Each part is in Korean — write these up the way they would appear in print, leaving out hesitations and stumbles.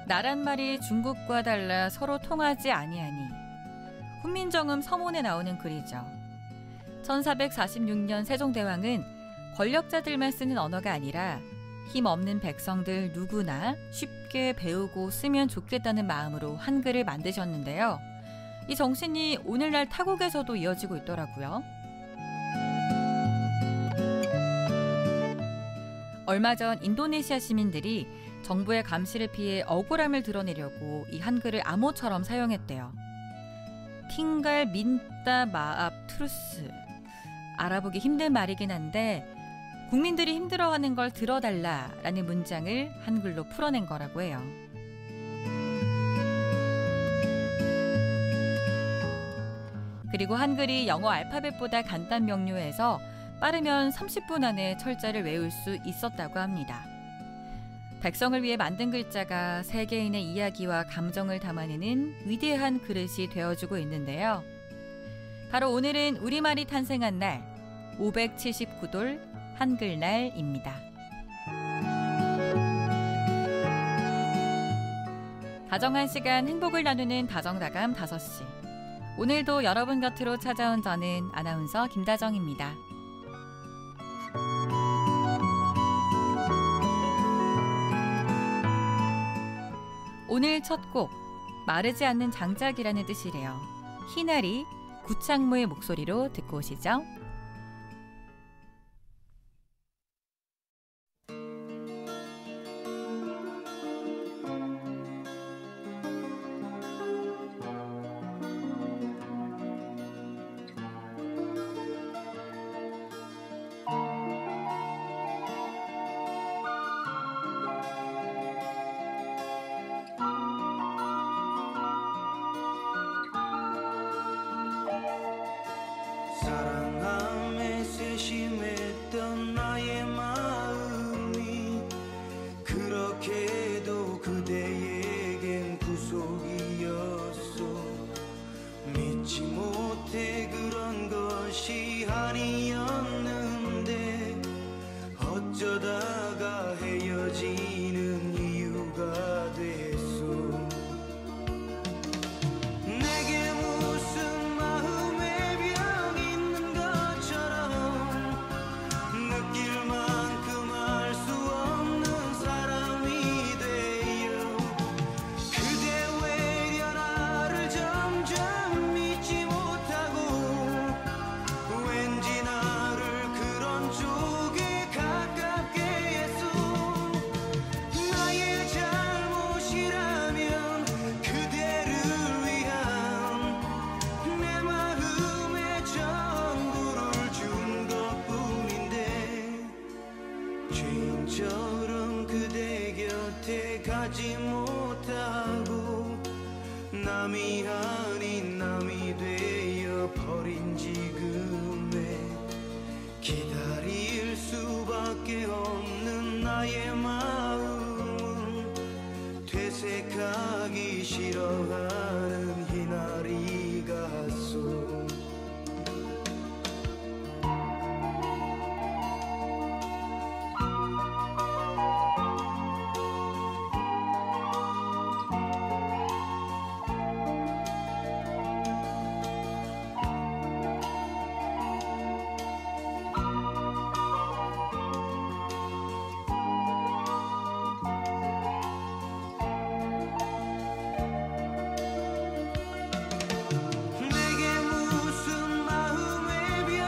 나란 말이 중국과 달라 서로 통하지 아니하니. 훈민정음 서문에 나오는 글이죠. 1446년 세종대왕은 권력자들만 쓰는 언어가 아니라 힘없는 백성들 누구나 쉽게 배우고 쓰면 좋겠다는 마음으로 한글을 만드셨는데요. 이 정신이 오늘날 타국에서도 이어지고 있더라고요. 얼마 전 인도네시아 시민들이 정부의 감시를 피해 억울함을 드러내려고 이 한글을 암호처럼 사용했대요. 팅갈 민따 마압 트루스. 알아보기 힘든 말이긴 한데 국민들이 힘들어하는 걸 들어달라라는 문장을 한글로 풀어낸 거라고 해요. 그리고 한글이 영어 알파벳보다 간단 명료해서 빠르면 30분 안에 철자를 외울 수 있었다고 합니다. 백성을 위해 만든 글자가 세계인의 이야기와 감정을 담아내는 위대한 그릇이 되어주고 있는데요. 바로 오늘은 우리말이 탄생한 날, 579돌 한글날입니다. 다정한 시간 행복을 나누는 다정다감 5시. 오늘도 여러분 곁으로 찾아온 저는 아나운서 김다정입니다. 오늘 첫 곡, 마르지 않는 장작이라는 뜻이래요. 희나리, 구창모의 목소리로 듣고 오시죠. 사랑함에 세심했던 나의 마음이 그렇게도 그대에겐 구속이었소. 믿지 못해 그런 것이 아니었는데 어쩌다가 헤어지는 이유가 됐소. 내게 무슨 마음의 병 있는 것처럼 느낄 만큼 알 수 없는 사람이 되어 그대 외려 나를 점점 믿지 못하고 왠지 나를 그런 쪽에 가깝게 했소. 나의 잘못이라면 그대를 위한 내 마음의 전부를 준 것뿐인데 죄인처럼 그대 곁에 가지 못하고 남이 아닌 남이 되어 버린 지금에 기다릴 수밖에 없는 나의 마음은 되새가기 싫어하는 희나리 같소. 내게 무슨 마음의 병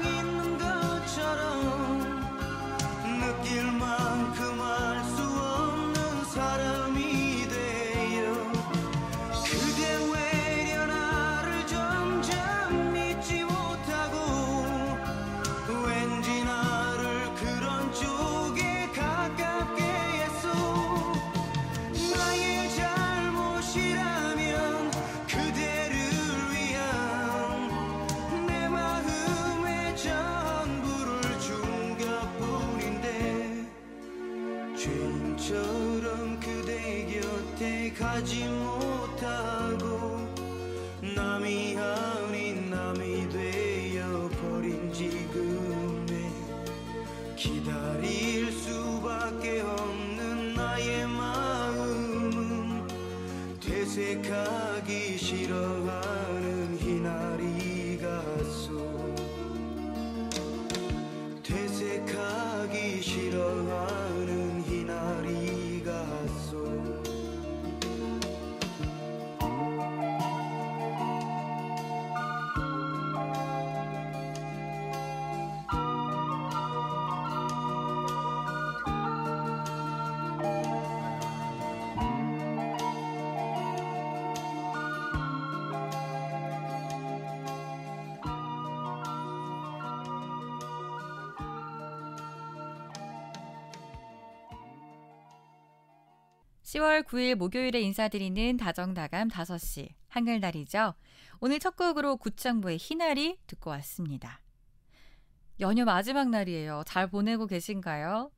있는 것처럼 느낄 만큼 알 수 없는 사람이 되어 그대 외려 나를 점점 믿지 못하고 왠지 나를 그런 쪽에 가깝게 했소. 나의 잘못이라면 그대를 위한 내 마음의 전부를 준 것뿐인데 죄인처럼 그대 곁에 가지 못하고 남이 아닌 남이 되어 버린 지금에 기다릴 수밖에 없는 나의 마음은 10월 9일 목요일에 인사드리는 다정다감 5시 한글날이죠. 오늘 첫 곡으로 구창모의 희나리 듣고 왔습니다. 연휴 마지막 날이에요. 잘 보내고 계신가요?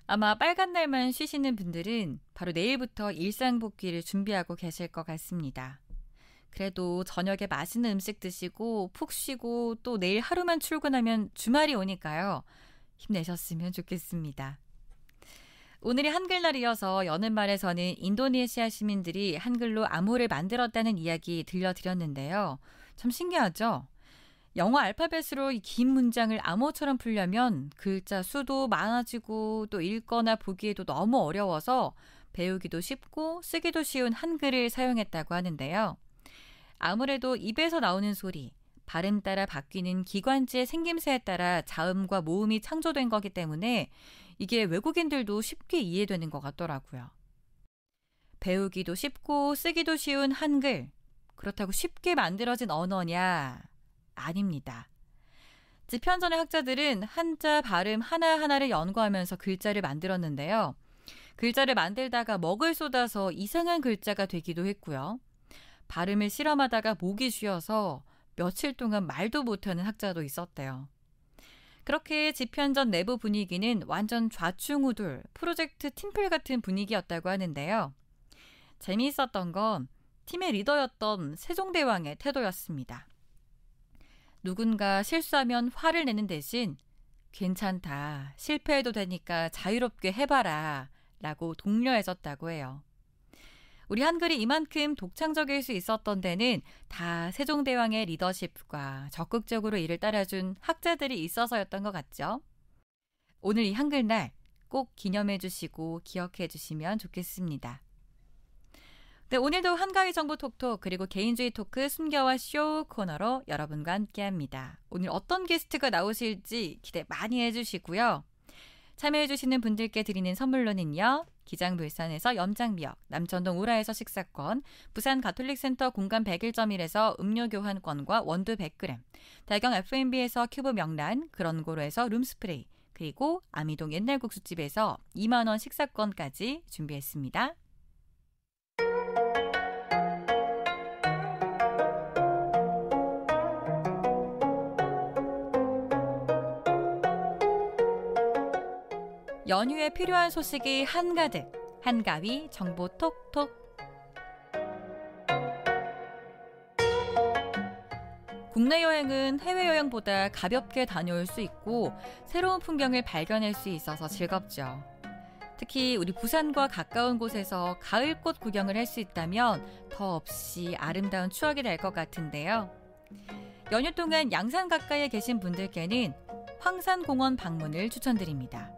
아마 빨간 날만 쉬시는 분들은 바로 내일부터 일상 복귀를 준비하고 계실 것 같습니다. 그래도 저녁에 맛있는 음식 드시고 푹 쉬고 또 내일 하루만 출근하면 주말이 오니까요. 힘내셨으면 좋겠습니다. 오늘이 한글날이어서 여는 말에서는 인도네시아 시민들이 한글로 암호를 만들었다는 이야기 들려드렸는데요. 참 신기하죠? 영어 알파벳으로 이 긴 문장을 암호처럼 풀려면 글자 수도 많아지고 또 읽거나 보기에도 너무 어려워서 배우기도 쉽고 쓰기도 쉬운 한글을 사용했다고 하는데요. 아무래도 입에서 나오는 소리, 발음 따라 바뀌는 기관지의 생김새에 따라 자음과 모음이 창조된 거기 때문에 이게 외국인들도 쉽게 이해되는 것 같더라고요. 배우기도 쉽고 쓰기도 쉬운 한글, 그렇다고 쉽게 만들어진 언어냐? 아닙니다. 지편전의 학자들은 한자 발음 하나하나를 연구하면서 글자를 만들었는데요. 글자를 만들다가 먹을 쏟아서 이상한 글자가 되기도 했고요. 발음을 실험하다가 목이 쉬어서 며칠 동안 말도 못하는 학자도 있었대요. 그렇게 지편전 내부 분위기는 완전 좌충우돌, 프로젝트 팀플 같은 분위기였다고 하는데요. 재미있었던 건 팀의 리더였던 세종대왕의 태도였습니다. 누군가 실수하면 화를 내는 대신 괜찮다, 실패해도 되니까 자유롭게 해봐라 라고 독려해줬다고 해요. 우리 한글이 이만큼 독창적일 수 있었던 데는 다 세종대왕의 리더십과 적극적으로 이를 따라준 학자들이 있어서였던 것 같죠. 오늘 이 한글날 꼭 기념해 주시고 기억해 주시면 좋겠습니다. 네, 오늘도 한가위 정보 톡톡 그리고 개인주의 토크 숨겨와 쇼 코너로 여러분과 함께합니다. 오늘 어떤 게스트가 나오실지 기대 많이 해주시고요. 참여해주시는 분들께 드리는 선물로는요. 기장물산에서 염장미역, 남천동 우라에서 식사권, 부산 가톨릭센터 공감 101.1에서 음료 교환권과 원두 100g, 달경 F&B에서 큐브 명란, 그런고로에서 룸스프레이, 그리고 아미동 옛날국수집에서 2만 원 식사권까지 준비했습니다. 연휴에 필요한 소식이 한가득, 한가위 정보 톡톡. 국내 여행은 해외여행보다 가볍게 다녀올 수 있고 새로운 풍경을 발견할 수 있어서 즐겁죠. 특히 우리 부산과 가까운 곳에서 가을꽃 구경을 할 수 있다면 더없이 아름다운 추억이 될 것 같은데요. 연휴 동안 양산 가까이에 계신 분들께는 황산공원 방문을 추천드립니다.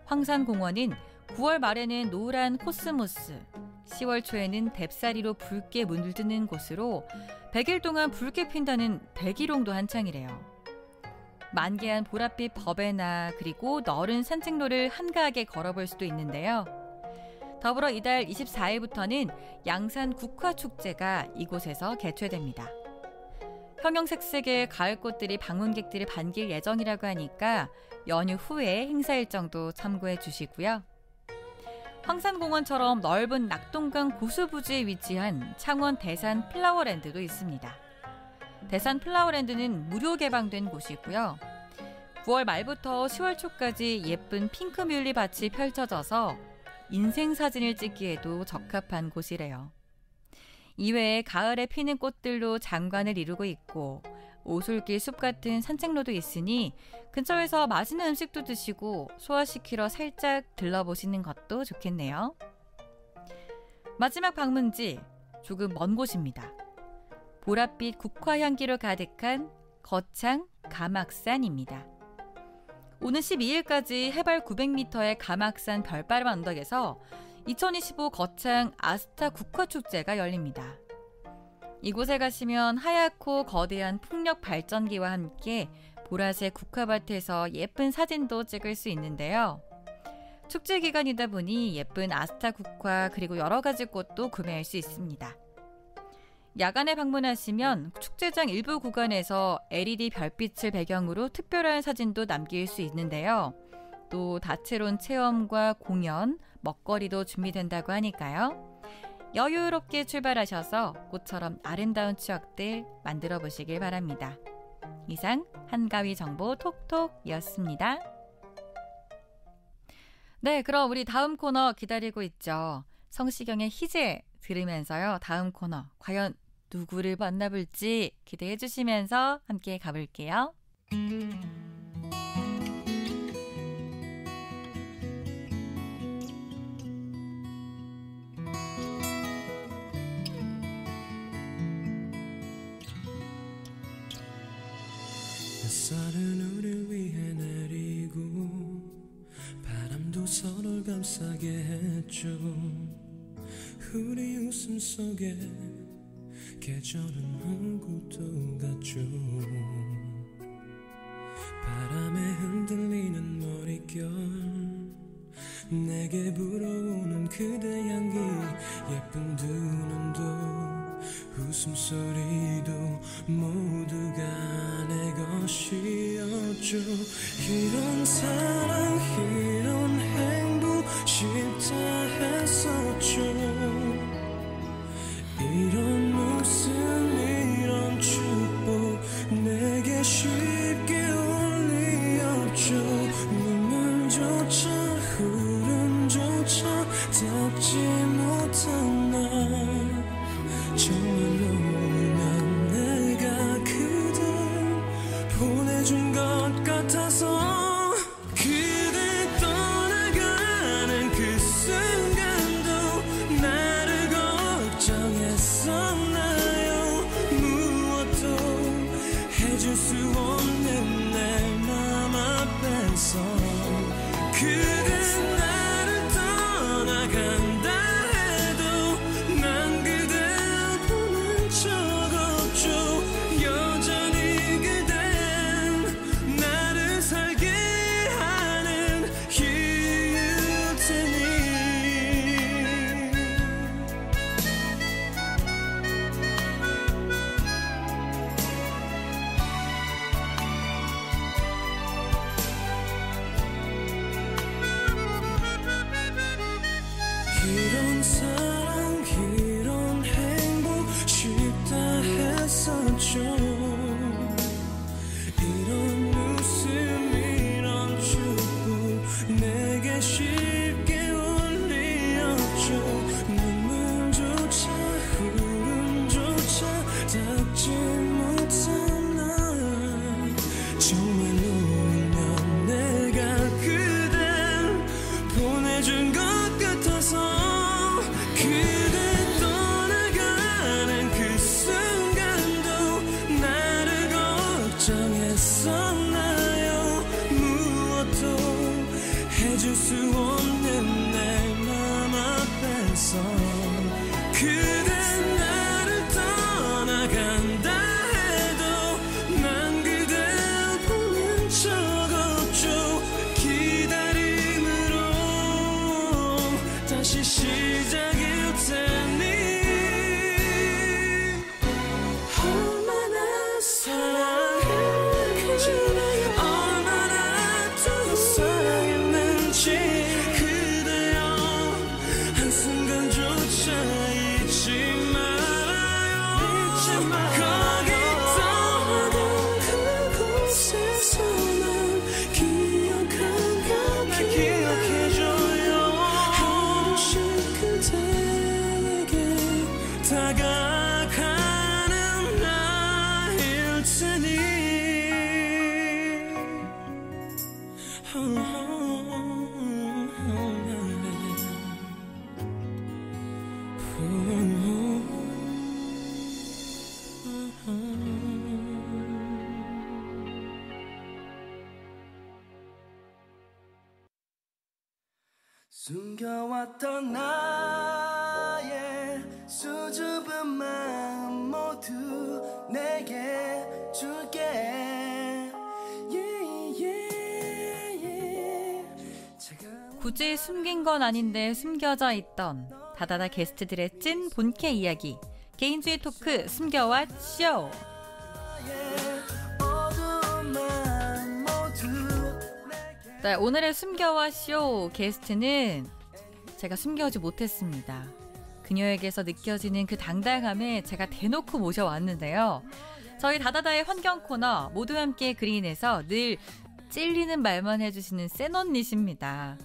황산공원은 9월 말에는 노란 코스모스, 10월 초에는 뎁사리로 붉게 물드는 곳으로 100일 동안 붉게 핀다는 백일홍도 한창이래요. 만개한 보랏빛 버베나 그리고 너른 산책로를 한가하게 걸어볼 수도 있는데요. 더불어 이달 24일부터는 양산 국화축제가 이곳에서 개최됩니다. 형형색색의 가을꽃들이 방문객들을 반길 예정이라고 하니까 연휴 후에 행사 일정도 참고해 주시고요. 황산공원처럼 넓은 낙동강 고수부지에 위치한 창원 대산 플라워랜드도 있습니다. 대산 플라워랜드는 무료 개방된 곳이고요. 9월 말부터 10월 초까지 예쁜 핑크뮬리 밭이 펼쳐져서 인생 사진을 찍기에도 적합한 곳이래요. 이외에 가을에 피는 꽃들로 장관을 이루고 있고 오솔길 숲 같은 산책로도 있으니 근처에서 맛있는 음식도 드시고 소화시키러 살짝 들러보시는 것도 좋겠네요. 마지막 방문지 조금 먼 곳입니다. 보랏빛 국화 향기로 가득한 거창 가막산입니다. 오는 12일까지 해발 900m의 가막산 별바람 언덕에서 2025 거창 아스타 국화축제가 열립니다. 이곳에 가시면 하얗고 거대한 풍력 발전기와 함께 보라색 국화밭에서 예쁜 사진도 찍을 수 있는데요. 축제 기간이다 보니 예쁜 아스타 국화 그리고 여러 가지 꽃도 구매할 수 있습니다. 야간에 방문하시면 축제장 일부 구간에서 LED 별빛을 배경으로 특별한 사진도 남길 수 있는데요. 또 다채로운 체험과 공연, 먹거리도 준비된다고 하니까요. 여유롭게 출발하셔서 꽃처럼 아름다운 추억들 만들어 보시길 바랍니다. 이상 한가위 정보 톡톡이었습니다. 네, 그럼 우리 다음 코너 기다리고 있죠. 성시경의 희재 들으면서요. 다음 코너 과연 누구를 만나볼지 기대해 주시면서 함께 가볼게요. 햇살은 우릴 위해 내리고 바람도 서로를 감싸게 했죠. 우리 웃음 속에 계절은 얼굴도 같죠. 바람에 흔들리는 머릿결 내게 불어오는 그대 향기 예쁜 두 눈도 웃음소리도 모두가 내 것이었죠. 이런 사랑 이런 행복 쉽다 했었죠. 이런 웃음 이런 축복 내게 쉽게 올 리 없죠. 눈물조차 흐름조차 닿지 못한 날 정말로 울면 내가 그댈 보내준 것 같아서 그대 떠나가는 그 순간도 나를 걱정했었나요. 무엇도 해줄 수 없는 내 맘 앞에서 그대 나를 떠나간다 해도 난 그댈 보낸 적 없죠. 여전히 그댄 나를 살게 하는 이유일 테니. 이런 사랑 이런 행복 쉽다 했었죠. 이런 웃음 이런 축복 내게 쉽게 올 리 없죠. 눈물조차 흐름조차 닿지 못한 날 정말로 울면 내가 그댈 보내준 것 같아서 그대 떠나가는 그 순간도 나를 걱정했었나요. 무엇도 해줄 수 없는 내 맘 앞에서 그대 나를 떠나간다 해도 난 그댈 보낸 적 없죠. 기다림으로 다시 시작일 테니. 얼마나 사랑했는지 얼마나 또 사랑했는지 그대여 한순간조차 잊지 말아요. 거기 떠나간 그곳에서 난 기억한가 날 기억해줘요. 하루씩 그대에게 다가가는 나일 테니. 숨겨왔던 나의 수줍은 마음 모두 내게 줄게. yeah, yeah, yeah. 굳이 숨긴 건 아닌데 숨겨져 있던 다다다 게스트들의 찐 본캐 이야기, 개인주의 토크 숨겨와 쇼. 네, 오늘의 숨겨와 쇼 게스트는 제가 숨겨오지 못했습니다. 그녀에게서 느껴지는 그 당당함에 제가 대놓고 모셔왔는데요. 저희 다다다의 환경 코너 모두 함께 그린에서 늘 찔리는 말만 해주시는 센 언니십니다.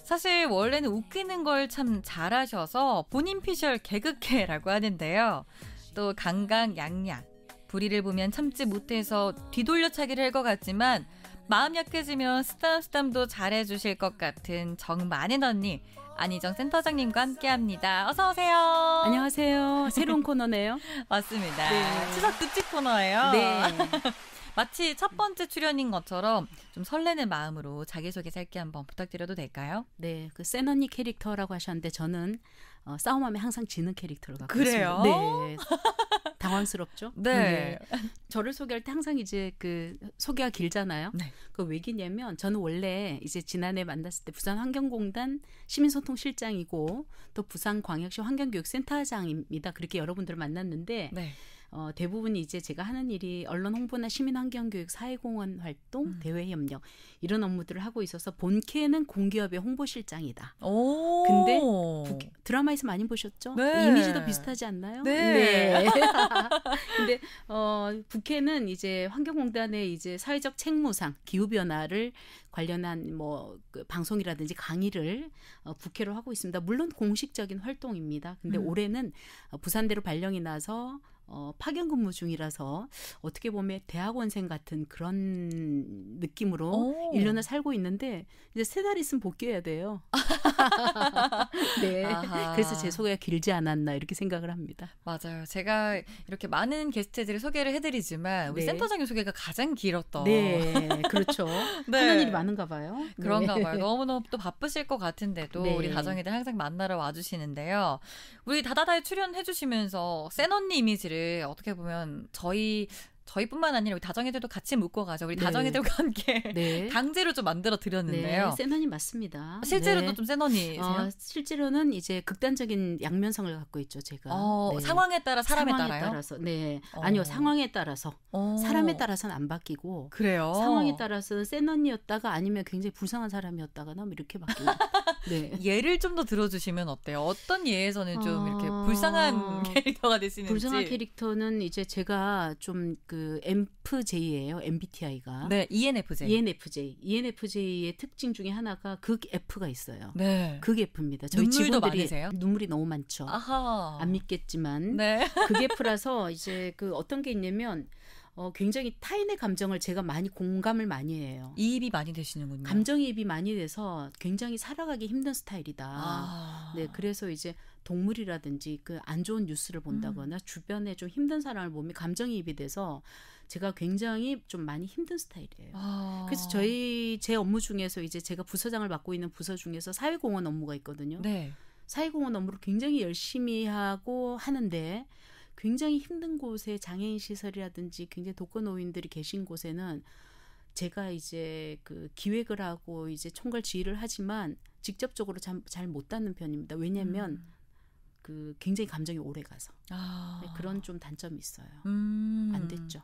사실 원래는 웃기는 걸 참 잘하셔서 본인 피셜 개그캐라고 하는데요. 또 강강약약, 불의를 보면 참지 못해서 뒤돌려차기를 할 것 같지만 마음 약해지면 쓰담쓰담도 잘해주실 것 같은 정 많은 언니 안희정 센터장님과 함께합니다. 어서 오세요. 안녕하세요. 새로운 코너네요. 맞습니다. 네. 추석 특집 코너예요. 네. 마치 첫 번째 출연인 것처럼 좀 설레는 마음으로 자기소개 짧게 한번 부탁드려도 될까요? 네, 그 센 언니 캐릭터라고 하셨는데 저는 싸움하면 항상 지는 캐릭터를 갖고 그래요? 있습니다. 네. 당황스럽죠? 네. 저를 소개할 때 항상 이제 그 소개가 길잖아요. 네. 그 왜 기냐면 저는 원래 이제 지난해 만났을 때 부산환경공단 시민소통실장이고 또 부산광역시 환경교육센터장입니다. 그렇게 여러분들을 만났는데 네. 대부분 이제 제가 하는 일이 언론 홍보나 시민환경교육 사회공헌 활동, 대외협력 이런 업무들을 하고 있어서 본캐는 공기업의 홍보실장이다. 오. 근데 드라마에서 많이 보셨죠? 네. 이미지도 비슷하지 않나요? 네. 근데 북해는 이제 환경공단의 이제 사회적 책무상 기후변화를 관련한 그 방송이라든지 강의를 북해로 하고 있습니다. 물론 공식적인 활동입니다. 근데 올해는 부산대로 발령이 나서 파견 근무 중이라서 어떻게 보면 대학원생 같은 그런 느낌으로 1년을 살고 있는데 이제 3달 있으면 복귀해야 돼요. 네. 아하. 그래서 제 소개가 길지 않았나 이렇게 생각을 합니다. 맞아요. 제가 이렇게 많은 게스트들을 소개를 해드리지만 우리 네. 센터장님 소개가 가장 길었던. 네. 그렇죠. 네. 하는 일이 많은가 봐요. 그런가 네. 봐요. 너무너무 또 바쁘실 것 같은데도 네. 우리 다정이들 항상 만나러 와주시는데요. 우리 다다다에 출연해주시면서 센 언니 이미지를 어떻게 보면 저희뿐만 아니라 우리 다정이들도 같이 묶어가죠. 우리 네. 다정이들과 함께 네. 강제로 좀 만들어 드렸는데요. 네, 센 언니 맞습니다. 실제로도 네. 좀 센 언니세요? 실제로는 이제 극단적인 양면성을 갖고 있죠, 제가. 네. 상황에 따라 사람에 상황에 따라요? 따라서. 네. 아니요, 상황에 따라서. 사람에 따라서는 안 바뀌고. 그래요? 상황에 따라서는 센 언니였다가 아니면 굉장히 불쌍한 사람이었다거나 뭐 이렇게 바뀌고. 네. 예를 좀 더 들어주시면 어때요? 어떤 예에서는 좀 이렇게 불쌍한 캐릭터가 되시는지. 불쌍한 캐릭터는 이제 제가 좀 그 MFJ예요. MBTI가. 네, ENFJ. ENFJ의 특징 중에 하나가 극 F가 있어요. 네. 극 F입니다. 저희 눈물도 직원들이 많으세요? 눈물이 너무 많죠. 아하. 안 믿겠지만 네. 극 F라서 이제 그 어떤 게 있냐면 굉장히 타인의 감정을 제가 많이 공감을 많이 해요. 이입이 많이 되시는군요. 감정이입이 많이 돼서 굉장히 살아가기 힘든 스타일이다. 아. 네, 그래서 이제 동물이라든지 그 안 좋은 뉴스를 본다거나 주변에 좀 힘든 사람을 보면 감정이입이 돼서 제가 굉장히 좀 많이 힘든 스타일이에요. 아. 그래서 제 업무 중에서 이제 제가 부서장을 맡고 있는 부서 중에서 사회공헌 업무가 있거든요. 네. 사회공헌 업무를 굉장히 열심히 하고 하는데 굉장히 힘든 곳에 장애인 시설이라든지 굉장히 독거노인들이 계신 곳에는 제가 이제 그 기획을 하고 이제 총괄 지휘를 하지만 직접적으로 잘 못 닿는 편입니다. 왜냐하면 그 굉장히 감정이 오래 가서 네, 그런 좀 단점이 있어요. 안 됐죠.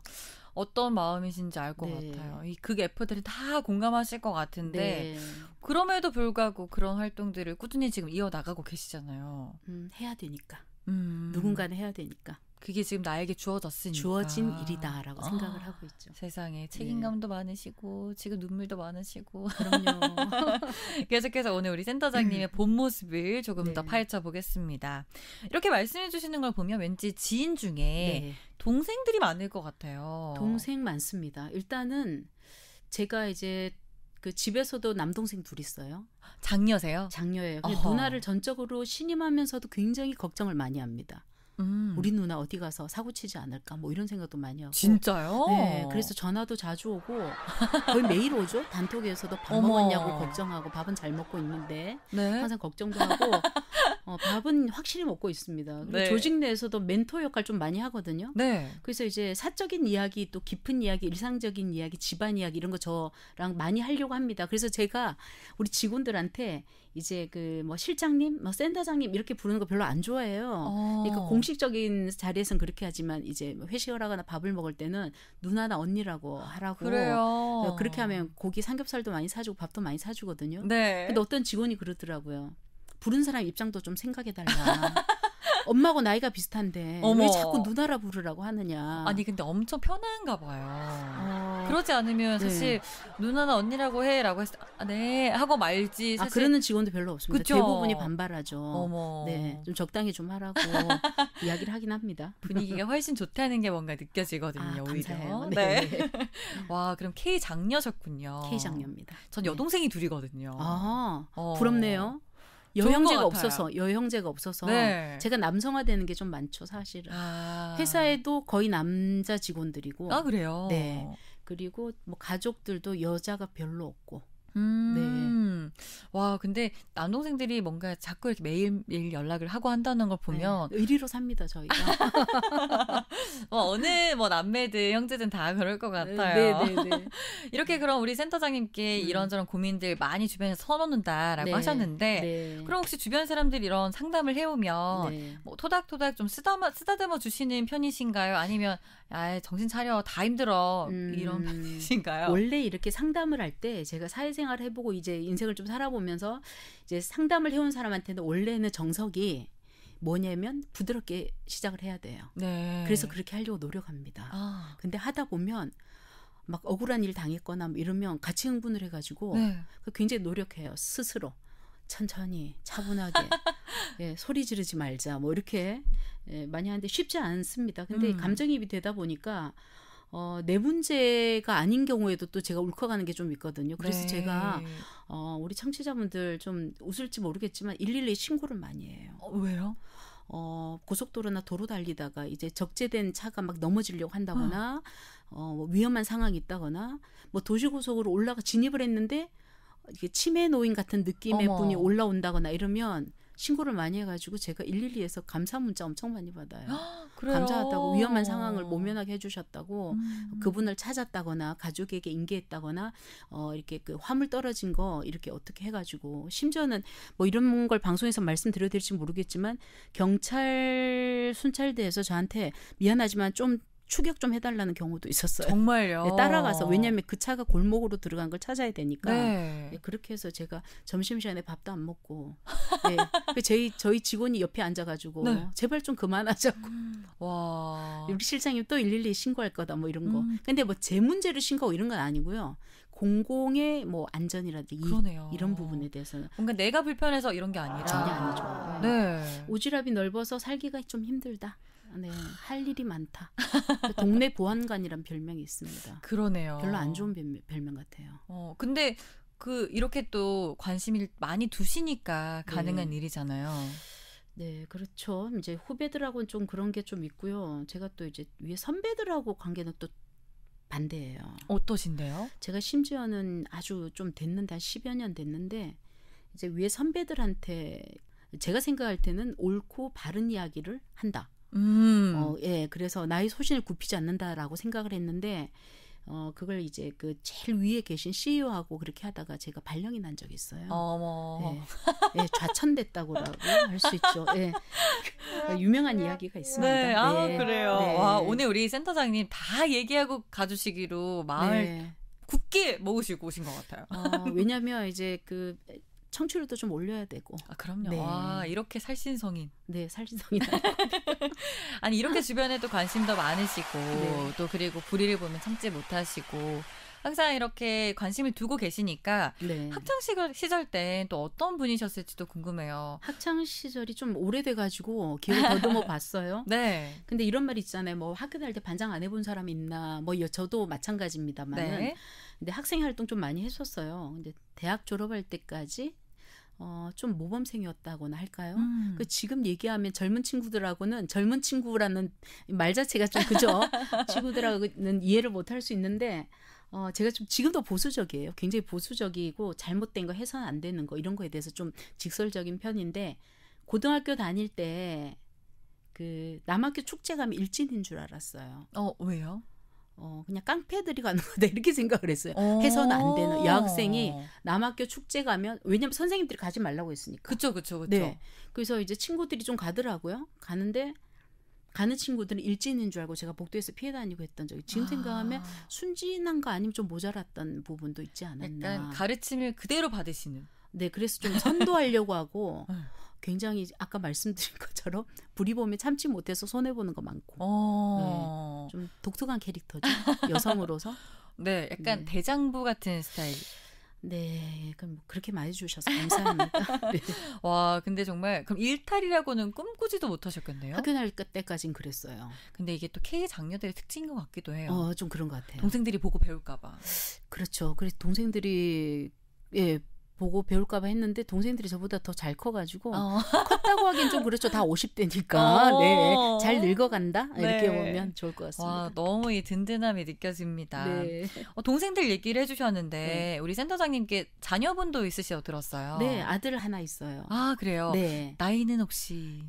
어떤 마음이신지 알 것 네. 같아요. 이 극 F들이 다 공감하실 것 같은데 네. 그럼에도 불구하고 그런 활동들을 꾸준히 지금 이어나가고 계시잖아요. 해야 되니까. 누군가는 해야 되니까. 그게 지금 나에게 주어졌으니까. 주어진 일이다라고 생각을 하고 있죠. 세상에 책임감도 많으시고 지금 눈물도 많으시고. 그럼요. 계속해서 오늘 우리 센터장님의 본 모습을 조금 네. 더 파헤쳐 보겠습니다. 이렇게 말씀해 주시는 걸 보면 왠지 지인 중에 네. 동생들이 많을 것 같아요. 동생 많습니다. 일단은 제가 이제 그 집에서도 남동생 둘 있어요. 장녀세요? 장녀예요. 어허. 누나를 전적으로 신임하면서도 굉장히 걱정을 많이 합니다. 우리 누나 어디 가서 사고 치지 않을까 뭐 이런 생각도 많이 하고. 진짜요? 네, 그래서 전화도 자주 오고 거의 매일 오죠. 단톡에서도 밥 어머. 먹었냐고 걱정하고 밥은 잘 먹고 있는데 네. 항상 걱정도 하고 밥은 확실히 먹고 있습니다. 그리고 네. 조직 내에서도 멘토 역할 좀 많이 하거든요. 네. 그래서 이제 사적인 이야기 또 깊은 이야기, 일상적인 이야기, 집안 이야기 이런 거 저랑 많이 하려고 합니다. 그래서 제가 우리 직원들한테 이제 그 뭐 실장님, 뭐 센터장님 이렇게 부르는 거 별로 안 좋아해요. 그러니까 공식적인 자리에서는 그렇게 하지만 이제 회식을 하거나 밥을 먹을 때는 누나나 언니라고 하라고. 그래요. 그렇게 하면 고기 삼겹살도 많이 사주고 밥도 많이 사주거든요. 네. 근데 어떤 직원이 그러더라고요. 부른 사람 입장도 좀 생각해달라. 엄마하고 나이가 비슷한데 어머. 왜 자꾸 누나라 부르라고 하느냐. 아니 근데 엄청 편한가 봐요. 그러지 않으면 사실 누나나 언니라고 해라고 했을 때 네 하고 말지. 사실 그러는 직원도 별로 없습니다. 그쵸? 대부분이 반발하죠. 어머. 네, 좀 적당히 좀 하라고 이야기를 하긴 합니다. 분위기가 훨씬 좋다는 게 뭔가 느껴지거든요. 오히려. 감사해요. 네. 와 그럼 K 장녀셨군요. K 장녀입니다. 전 여동생이 둘이거든요. 부럽네요. 좋은 것 여형제가 없어서 네. 제가 남성화되는 게 좀 많죠, 사실은. 회사에도 거의 남자 직원들이고. 그래요? 네. 그리고 뭐 가족들도 여자가 별로 없고. 네. 와, 근데 남동생들이 뭔가 자꾸 이렇게 매일 연락을 하고 한다는 걸 보면 의리로 삽니다, 저희가. 어느 남매들, 형제든 다 그럴 것 같아요. 네. 이렇게 그럼 우리 센터장님께 이런저런 고민들 많이 주변에서 터놓는다라고 하셨는데 그럼 혹시 주변 사람들이 이런 상담을 해오면 뭐 토닥토닥 좀 쓰다듬어 주시는 편이신가요? 아니면 정신 차려 다 힘들어 이런 편이신가요? 원래 이렇게 상담을 할 때 제가 사회생활을 해보고 이제 인생을 좀 살아보면서 이제 상담을 해온 사람한테는 원래는 정석이 뭐냐면 부드럽게 시작을 해야 돼요. 네. 그래서 그렇게 하려고 노력합니다. 근데 하다 보면 막 억울한 일 당했거나 뭐 이러면 같이 흥분을 해가지고 굉장히 노력해요. 스스로. 천천히 차분하게 소리 지르지 말자 뭐 이렇게 많이 하는데 쉽지 않습니다. 근데 감정이입이 되다 보니까 내 문제가 아닌 경우에도 또 제가 울컥하는 게 좀 있거든요. 그래서 제가 우리 청취자분들 좀 웃을지 모르겠지만 112 신고를 많이 해요. 왜요? 고속도로나 도로 달리다가 이제 적재된 차가 막 넘어지려고 한다거나 뭐 위험한 상황이 있다거나 뭐 도시고속으로 올라가 진입을 했는데 이게 치매 노인 같은 느낌의 분이 올라온다거나 이러면 신고를 많이 해가지고 제가 112에서 감사 문자 엄청 많이 받아요. 감사하다고 위험한 상황을 모면하게 해주셨다고 그분을 찾았다거나 가족에게 인계했다거나 이렇게 그 화물 떨어진 거 이렇게 어떻게 해가지고 심지어는 뭐 이런 걸 방송에서 말씀드려야 될지 모르겠지만 경찰 순찰대에서 저한테 미안하지만 좀 추격 좀 해달라는 경우도 있었어요. 정말요? 따라가서 왜냐하면 그 차가 골목으로 들어간 걸 찾아야 되니까 그렇게 해서 제가 점심시간에 밥도 안 먹고 저희 직원이 옆에 앉아가지고 제발 좀 그만하자고. 와. 우리 실장님 또 112 신고할 거다 뭐 이런 거. 근데 뭐 제 문제를 신고하고 이런 건 아니고요. 공공의 뭐 안전이라든지 이런 부분에 대해서는 뭔가 내가 불편해서 이런 게 아니라 전혀 아니죠. 네. 오지랖이 넓어서 살기가 좀 힘들다. 네, 할 일이 많다. 동네 보안관이란 별명이 있습니다. 그러네요. 별로 안 좋은 별명 같아요. 근데 이렇게 또 관심을 많이 두시니까 가능한 일이잖아요. 네, 그렇죠. 이제 후배들하고는 좀 그런 게 좀 있고요. 제가 또 이제 위에 선배들하고 관계는 또 반대예요. 어떠신데요? 제가 심지어는 아주 좀 됐는데 한 10여 년 됐는데 이제 위에 선배들한테 제가 생각할 때는 옳고 바른 이야기를 한다. 그래서 나의 소신을 굽히지 않는다라고 생각을 했는데 그걸 이제 그 제일 위에 계신 CEO하고 그렇게 하다가 제가 발령이 난 적이 있어요. 어머. 좌천됐다고 할 수 있죠. 유명한 이야기가 있습니다. 네, 그래요. 와, 오늘 우리 센터장님 다 얘기하고 가주시기로 마음을 굳게 먹으시고 오신 것 같아요. 왜냐하면 이제 그 청취율도 좀 올려야 되고. 그럼요. 와, 이렇게 살신성인. 네, 살신성인. 아니, 이렇게 주변에 또 관심도 많으시고, 또 그리고 불의를 보면 참지 못하시고, 항상 이렇게 관심을 두고 계시니까, 학창 시절 때 또 어떤 분이셨을지도 궁금해요. 학창 시절이 좀 오래돼가지고 기억을 더듬어 봤어요. 근데 이런 말 있잖아요. 뭐 학교 다닐 때 반장 안 해본 사람 있나. 뭐 저도 마찬가지입니다만은. 근데 학생 활동 좀 많이 했었어요. 근데 대학 졸업할 때까지 좀 모범생이었다고나 할까요? 지금 얘기하면 젊은 친구들하고는 젊은 친구라는 말 자체가 좀 그죠? 친구들하고는 이해를 못할 수 있는데 제가 좀 지금도 보수적이에요. 굉장히 보수적이고 잘못된 거 해서는 안 되는 거 이런 거에 대해서 좀 직설적인 편인데 고등학교 다닐 때 그 남학교 축제 가면 일진인 줄 알았어요. 왜요? 그냥 깡패들이 가는 거다 이렇게 생각을 했어요. 해서는 안 되는 여학생이 남학교 축제 가면 왜냐면 선생님들이 가지 말라고 했으니까. 그렇죠. 네. 그래서 이제 친구들이 좀 가더라고요. 가는데 가는 친구들은 일진인 줄 알고 제가 복도에서 피해 다니고 했던 적이 지금 생각하면 순진한 거 아니면 좀 모자랐던 부분도 있지 않았나. 약간 가르침을 그대로 받으시는. 네, 그래서 좀 선도하려고 하고 네. 굉장히 아까 말씀드린 것처럼 불이 보면 참지 못해서 손해 보는 거 많고. 네, 좀 독특한 캐릭터죠. 여성으로서. 네, 약간 대장부 같은 스타일. 네, 그럼 그렇게 많이 주셔서 감사합니다. 네. 와, 근데 정말 그럼 일탈이라고는 꿈꾸지도 못하셨겠네요. 학교 다닐 때까진 그랬어요. 근데 이게 또 K 장녀들의 특징인 것 같기도 해요. 좀 그런 것 같아요. 동생들이 보고 배울까봐. 그렇죠. 그래서 동생들이 보고 배울까봐 했는데 동생들이 저보다 더 잘 커가지고 컸다고 하긴 좀 그렇죠. 다 50대니까 네, 잘 늙어간다 이렇게 보면 좋을 것 같습니다. 와, 너무 이 든든함이 느껴집니다. 네. 동생들 얘기를 해주셨는데 우리 센터장님께 자녀분도 있으시다고 들었어요. 네, 아들 하나 있어요. 아, 그래요? 네. 나이는 혹시?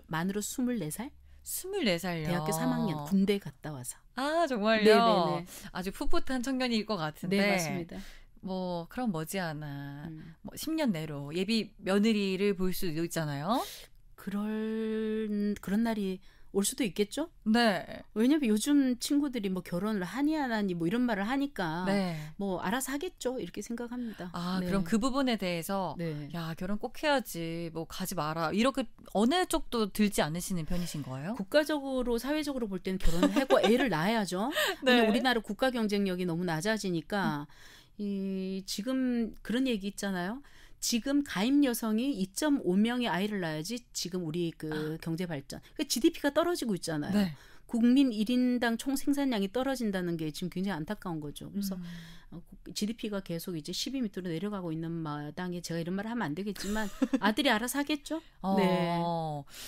만으로 24살? 24살요. 대학교 3학년 군대 갔다 와서. 아, 정말요? 네네네. 아주 풋풋한 청년일 것 같은데. 네, 맞습니다. 뭐 그럼 머지않아 뭐 10년 내로 예비 며느리를 볼 수도 있잖아요. 그런 날이 올 수도 있겠죠? 네. 왜냐면 요즘 친구들이 뭐 결혼을 하니 안 하니 뭐 이런 말을 하니까 네. 뭐 알아서 하겠죠 이렇게 생각합니다. 아, 네. 그럼 그 부분에 대해서 네. 야, 결혼 꼭 해야지, 뭐 가지 마라, 이렇게 어느 쪽도 들지 않으시는 편이신 거예요? 국가적으로 사회적으로 볼 때는 결혼을 하고 애를 낳아야죠. 네. 왜냐면 우리나라 국가 경쟁력이 너무 낮아지니까 지금 그런 얘기 있잖아요. 지금 가임 여성이 2.5명의 아이를 낳아야지 지금 우리 경제 발전. 그러니까 GDP가 떨어지고 있잖아요. 네. 국민 1인당 총 생산량이 떨어진다는 게 지금 굉장히 안타까운 거죠. 그래서 GDP가 계속 이제 10위 밑으로 내려가고 있는 마당에 제가 이런 말을 하면 안 되겠지만 아들이 알아서 하겠죠. 네.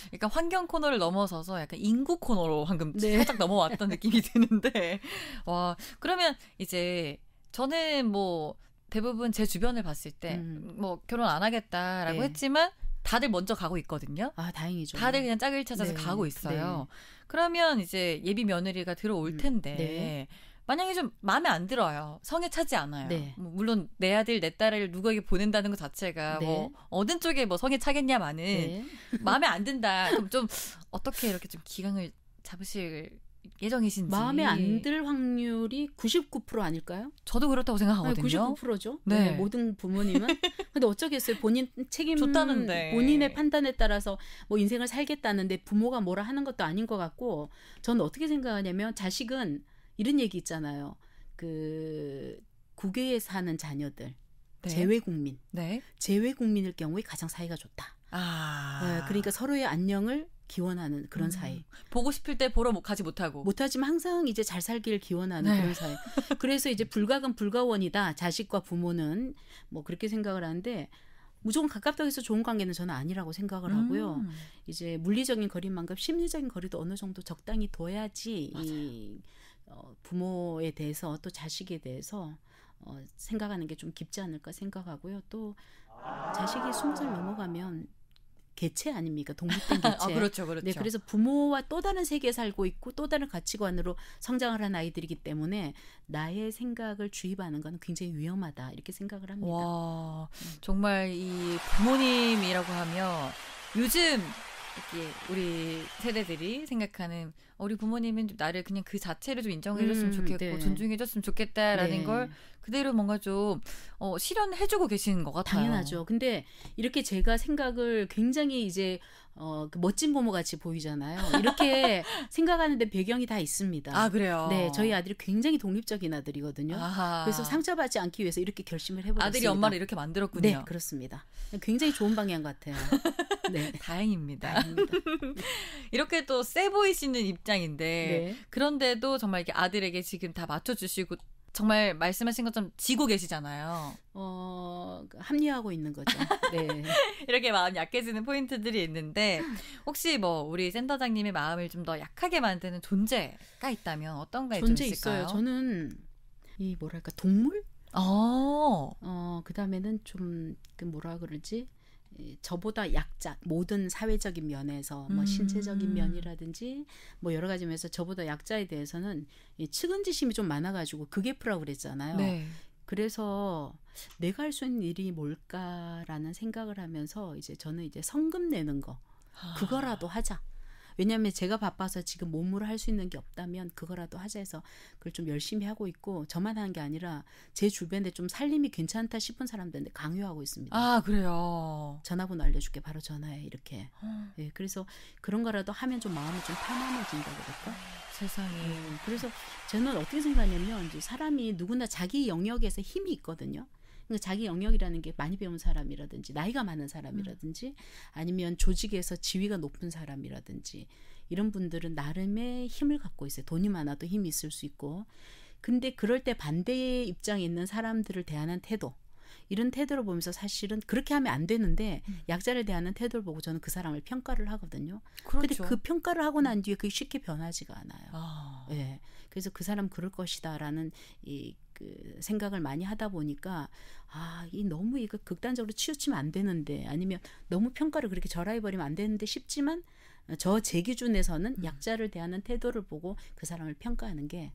그러니까 환경 코너를 넘어서서 약간 인구 코너로 방금 네. 살짝 넘어왔던 느낌이 드는데, 와, 그러면 이제 저는 뭐 대부분 제 주변을 봤을 때 뭐 결혼 안 하겠다라고 네. 했지만 다들 먼저 가고 있거든요. 아, 다행이죠. 다들 그냥 짝을 찾아서 네. 가고 있어요. 네. 그러면 이제 예비 며느리가 들어올 텐데 네. 만약에 좀 마음에 안 들어요. 성에 차지 않아요. 네. 뭐 물론 내 아들 내 딸을 누구에게 보낸다는 것 자체가 네. 뭐 어느 쪽에 뭐 성에 차겠냐마는 네. 마음에 안 든다. 그럼 좀 어떻게 이렇게 좀 기강을 잡으실 예정이신지. 마음에 안 들 확률이 99% 아닐까요? 저도 그렇다고 생각하거든요. 99%죠. 네. 모든 부모님은. 근데 어쩌겠어요. 본인 책임, 좋다는데. 본인의 판단에 따라서 뭐 인생을 살겠다는데 부모가 뭐라 하는 것도 아닌 것 같고, 저는 어떻게 생각하냐면 자식은 이런 얘기 있잖아요. 국외에 사는 자녀들, 네. 재외국민, 네. 재외국민일 경우에 가장 사이가 좋다. 그러니까 서로의 안녕을 기원하는 그런 사이. 보고 싶을 때 보러 가지 못하고. 못하지만 항상 이제 잘 살기를 기원하는 네. 그런 사이. 그래서 이제 불가근 불가원이다. 자식과 부모는 뭐 그렇게 생각을 하는데 무조건 가깝다고 해서 좋은 관계는 저는 아니라고 생각을 하고요. 이제 물리적인 거리만큼 심리적인 거리도 어느 정도 적당히 둬야지 이 부모에 대해서 또 자식에 대해서 생각하는 게 좀 깊지 않을까 생각하고요. 또 자식이 20살 넘어가면 개체 아닙니까? 독립된 개체. 그렇죠, 그렇죠. 네, 그래서 부모와 또 다른 세계에 살고 있고 또 다른 가치관으로 성장을 한 아이들이기 때문에 나의 생각을 주입하는 건 굉장히 위험하다 이렇게 생각을 합니다. 와, 정말 이 부모님이라고 하면 요즘 이렇게 우리 세대들이 생각하는 우리 부모님은 나를 그냥 그 자체를 좀 인정해줬으면 좋겠고 네. 존중해줬으면 좋겠다라는 네. 걸 그대로 뭔가 좀 실현해주고 계시는 것 같아요. 당연하죠. 근데 이렇게 제가 생각을 굉장히 이제 멋진 부모 같이 보이잖아요. 이렇게 생각하는데 배경이 다 있습니다. 아, 그래요? 네, 저희 아들이 굉장히 독립적인 아들이거든요. 아하. 그래서 상처받지 않기 위해서 이렇게 결심을 해버렸습니다. 아들이 엄마를 이렇게 만들었군요. 네, 그렇습니다. 굉장히 좋은 방향 같아요. 네. 다행입니다. 다행입니다. 이렇게 또 세 보이시는 입장인데 네. 그런데도 정말 이렇게 아들에게 지금 다 맞춰주시고 정말 말씀하신 것처럼 지고 계시잖아요. 합리화하고 있는 거죠. 네. 이렇게 마음 약해지는 포인트들이 있는데 혹시 뭐 우리 센터장님의 마음을 좀 더 약하게 만드는 존재가 있다면 어떤 게 좀 존재 있을까요? 있어요. 저는 이 뭐랄까 동물? 그다음에는 좀 뭐라 그러지? 저보다 약자, 모든 사회적인 면에서 뭐 신체적인 면이라든지 뭐 여러 가지 면에서 저보다 약자에 대해서는 이 측은지심이 좀 많아가지고 극F라고 그랬잖아요. 네. 그래서 내가 할 수 있는 일이 뭘까라는 생각을 하면서 이제 저는 이제 성금 내는 거 그거라도 하자. 왜냐하면 제가 바빠서 지금 몸으로 할 수 있는 게 없다면 그거라도 하자 해서 그걸 좀 열심히 하고 있고 저만 하는 게 아니라 제 주변에 좀 살림이 괜찮다 싶은 사람들한테 강요하고 있습니다. 아, 그래요. 전화번호 알려줄게. 바로 전화해. 이렇게. 예, 그래서 그런 거라도 하면 좀 마음이 좀 편안해진다 그럴까? 세상에. 그래서 저는 어떻게 생각하냐면 이제 사람이 누구나 자기 영역에서 힘이 있거든요. 그러니까 자기 영역이라는 게 많이 배운 사람이라든지 나이가 많은 사람이라든지 아니면 조직에서 지위가 높은 사람이라든지 이런 분들은 나름의 힘을 갖고 있어요. 돈이 많아도 힘이 있을 수 있고. 근데 그럴 때 반대의 입장에 있는 사람들을 대하는 태도 이런 태도를 보면서 사실은 그렇게 하면 안 되는데 약자를 대하는 태도를 보고 저는 그 사람을 평가를 하거든요. 그런데 그렇죠. 그 평가를 하고 난 뒤에 그게 쉽게 변하지가 않아요. 아. 예. 그래서 그 사람 그럴 것이다라는 그 생각을 많이 하다 보니까 너무 이거 극단적으로 치우치면 안 되는데 아니면 너무 평가를 그렇게 절하해버리면 안 되는데 싶지만 제 기준에서는 약자를 대하는 태도를 보고 그 사람을 평가하는 게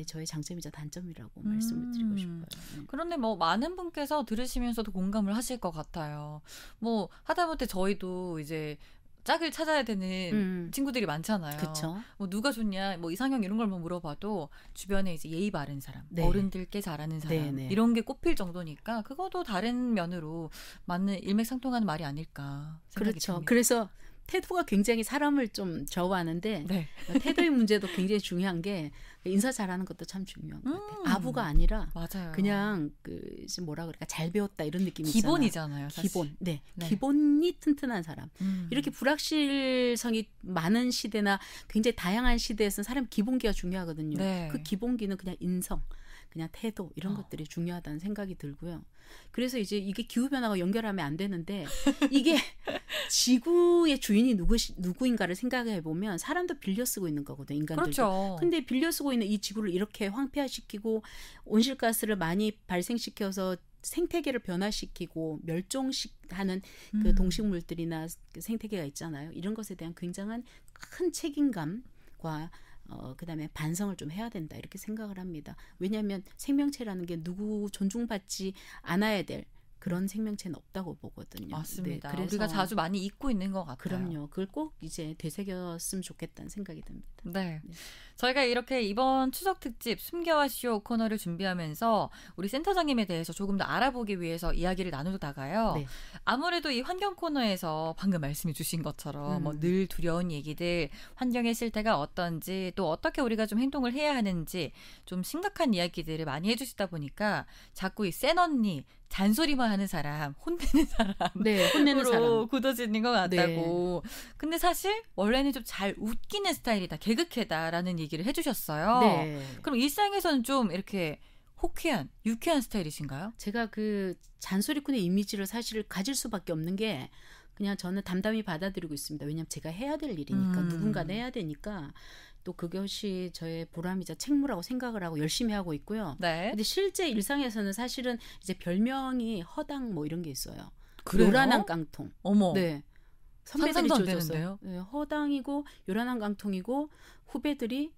저의 장점이자 단점이라고 말씀을 드리고 싶어요. 그런데 뭐 많은 분께서 들으시면서도 공감을 하실 것 같아요. 뭐 하다못해 저희도 이제 짝을 찾아야 되는 친구들이 많잖아요. 그쵸? 뭐 누가 좋냐, 뭐 이상형 이런 걸 뭐 물어봐도 주변에 이제 예의 바른 사람, 네. 어른들께 잘하는 사람 네네. 이런 게 꼽힐 정도니까 그것도 다른 면으로 맞는 일맥상통하는 말이 아닐까 생각이 그렇죠. 듭니다. 그래서 태도가 굉장히 사람을 좀 좌우하는데 네. 태도의 문제도 굉장히 중요한 게 인사 잘하는 것도 참 중요한 것 같아요. 아부가 아니라 맞아요. 그냥 이제 뭐라 그럴까 잘 배웠다 이런 느낌이 기본이잖아요. 사실. 기본. 네. 네. 기본이 튼튼한 사람. 이렇게 불확실성이 많은 시대나 굉장히 다양한 시대에서는 사람 기본기가 중요하거든요. 네. 그 기본기는 그냥 인성, 그냥 태도 이런 것들이 중요하다는 생각이 들고요. 그래서 이제 이게 기후변화가 연결하면 안 되는데 이게 지구의 주인이 누구인가를 생각해 보면 사람도 빌려 쓰고 있는 거거든요. 인간들도. 그렇죠. 근데 빌려 쓰고 있는 이 지구를 이렇게 황폐화시키고 온실가스를 많이 발생시켜서 생태계를 변화시키고 멸종하는 그 동식물들이나 생태계가 있잖아요. 이런 것에 대한 굉장한 큰 책임감과 그다음에 반성을 좀 해야 된다 이렇게 생각을 합니다. 왜냐하면 생명체라는 게 누구 존중받지 않아야 될 그런 생명체는 없다고 보거든요. 맞습니다. 네, 그래서 우리가 자주 많이 잊고 있는 것 같아요. 그럼요. 그걸 꼭 이제 되새겼으면 좋겠다는 생각이 듭니다. 네. 저희가 이렇게 이번 추석 특집 숨겨와쇼 코너를 준비하면서 우리 센터장님에 대해서 조금 더 알아보기 위해서 이야기를 나누다가요. 네. 아무래도 이 환경 코너에서 방금 말씀해 주신 것처럼 뭐 늘 두려운 얘기들, 환경의 실태가 어떤지 또 어떻게 우리가 좀 행동을 해야 하는지 좀 심각한 이야기들을 많이 해주시다 보니까 자꾸 이 센 언니, 잔소리만 하는 사람, 혼내는 사람, 네, 혼내는 사람 굳어지는 것 같다고. 네. 근데 사실 원래는 좀 잘 웃기는 스타일이다, 개그캐다라는 얘기를 해주셨어요. 네. 그럼 일상에서는 좀 이렇게 호쾌한, 유쾌한 스타일이신가요? 제가 그 잔소리꾼의 이미지를 사실 가질 수밖에 없는 게 그냥 저는 담담히 받아들이고 있습니다. 왜냐하면 제가 해야 될 일이니까 누군가는 해야 되니까 또 그것이 저의 보람이자 책무라고 생각을 하고 열심히 하고 있고요. 네. 근데 실제 일상에서는 사실은 이제 별명이 허당 뭐 이런 게 있어요. 그래요? 요란한 깡통. 어머. 네. 선배들이 상상도 안 줘줬어요. 되는데요? 네, 허당이고 요란한 깡통이고 후배들이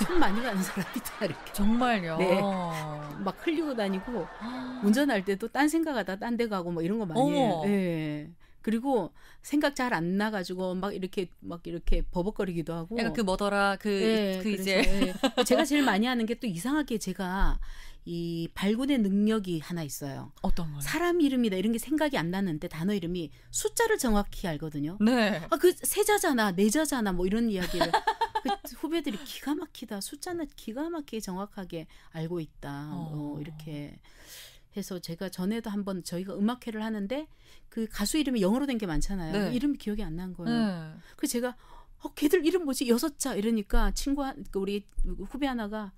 손 많이 가는 사람이다 이렇게. 정말요? 네. 막 흘리고 다니고 운전할 때도 딴 생각하다 딴 데 가고 뭐 이런 거 많이 해요. 어머. 네. 그리고 생각 잘 안 나가지고 막 이렇게 버벅거리기도 하고. 약간 그 뭐더라 네, 그래서, 이제 네. 제가 제일 많이 하는 게 또 이상하게 제가 이 발군의 능력이 하나 있어요. 어떤 거요? 사람 이름이다 이런 게 생각이 안 나는데 단어 이름이 숫자를 정확히 알거든요. 네. 그 세자잖아, 네자잖아 뭐 이런 이야기를 그 후배들이 기가 막히다. 숫자는 기가 막히게 정확하게 알고 있다. 이렇게 해서 제가 전에도 한번 저희가 음악회를 하는데 그 가수 이름이 영어로 된 게 많잖아요. 네. 이름이 기억이 안 난 거예요. 네. 그래서 제가 걔들 이름 뭐지? 6자 이러니까 우리 후배 하나가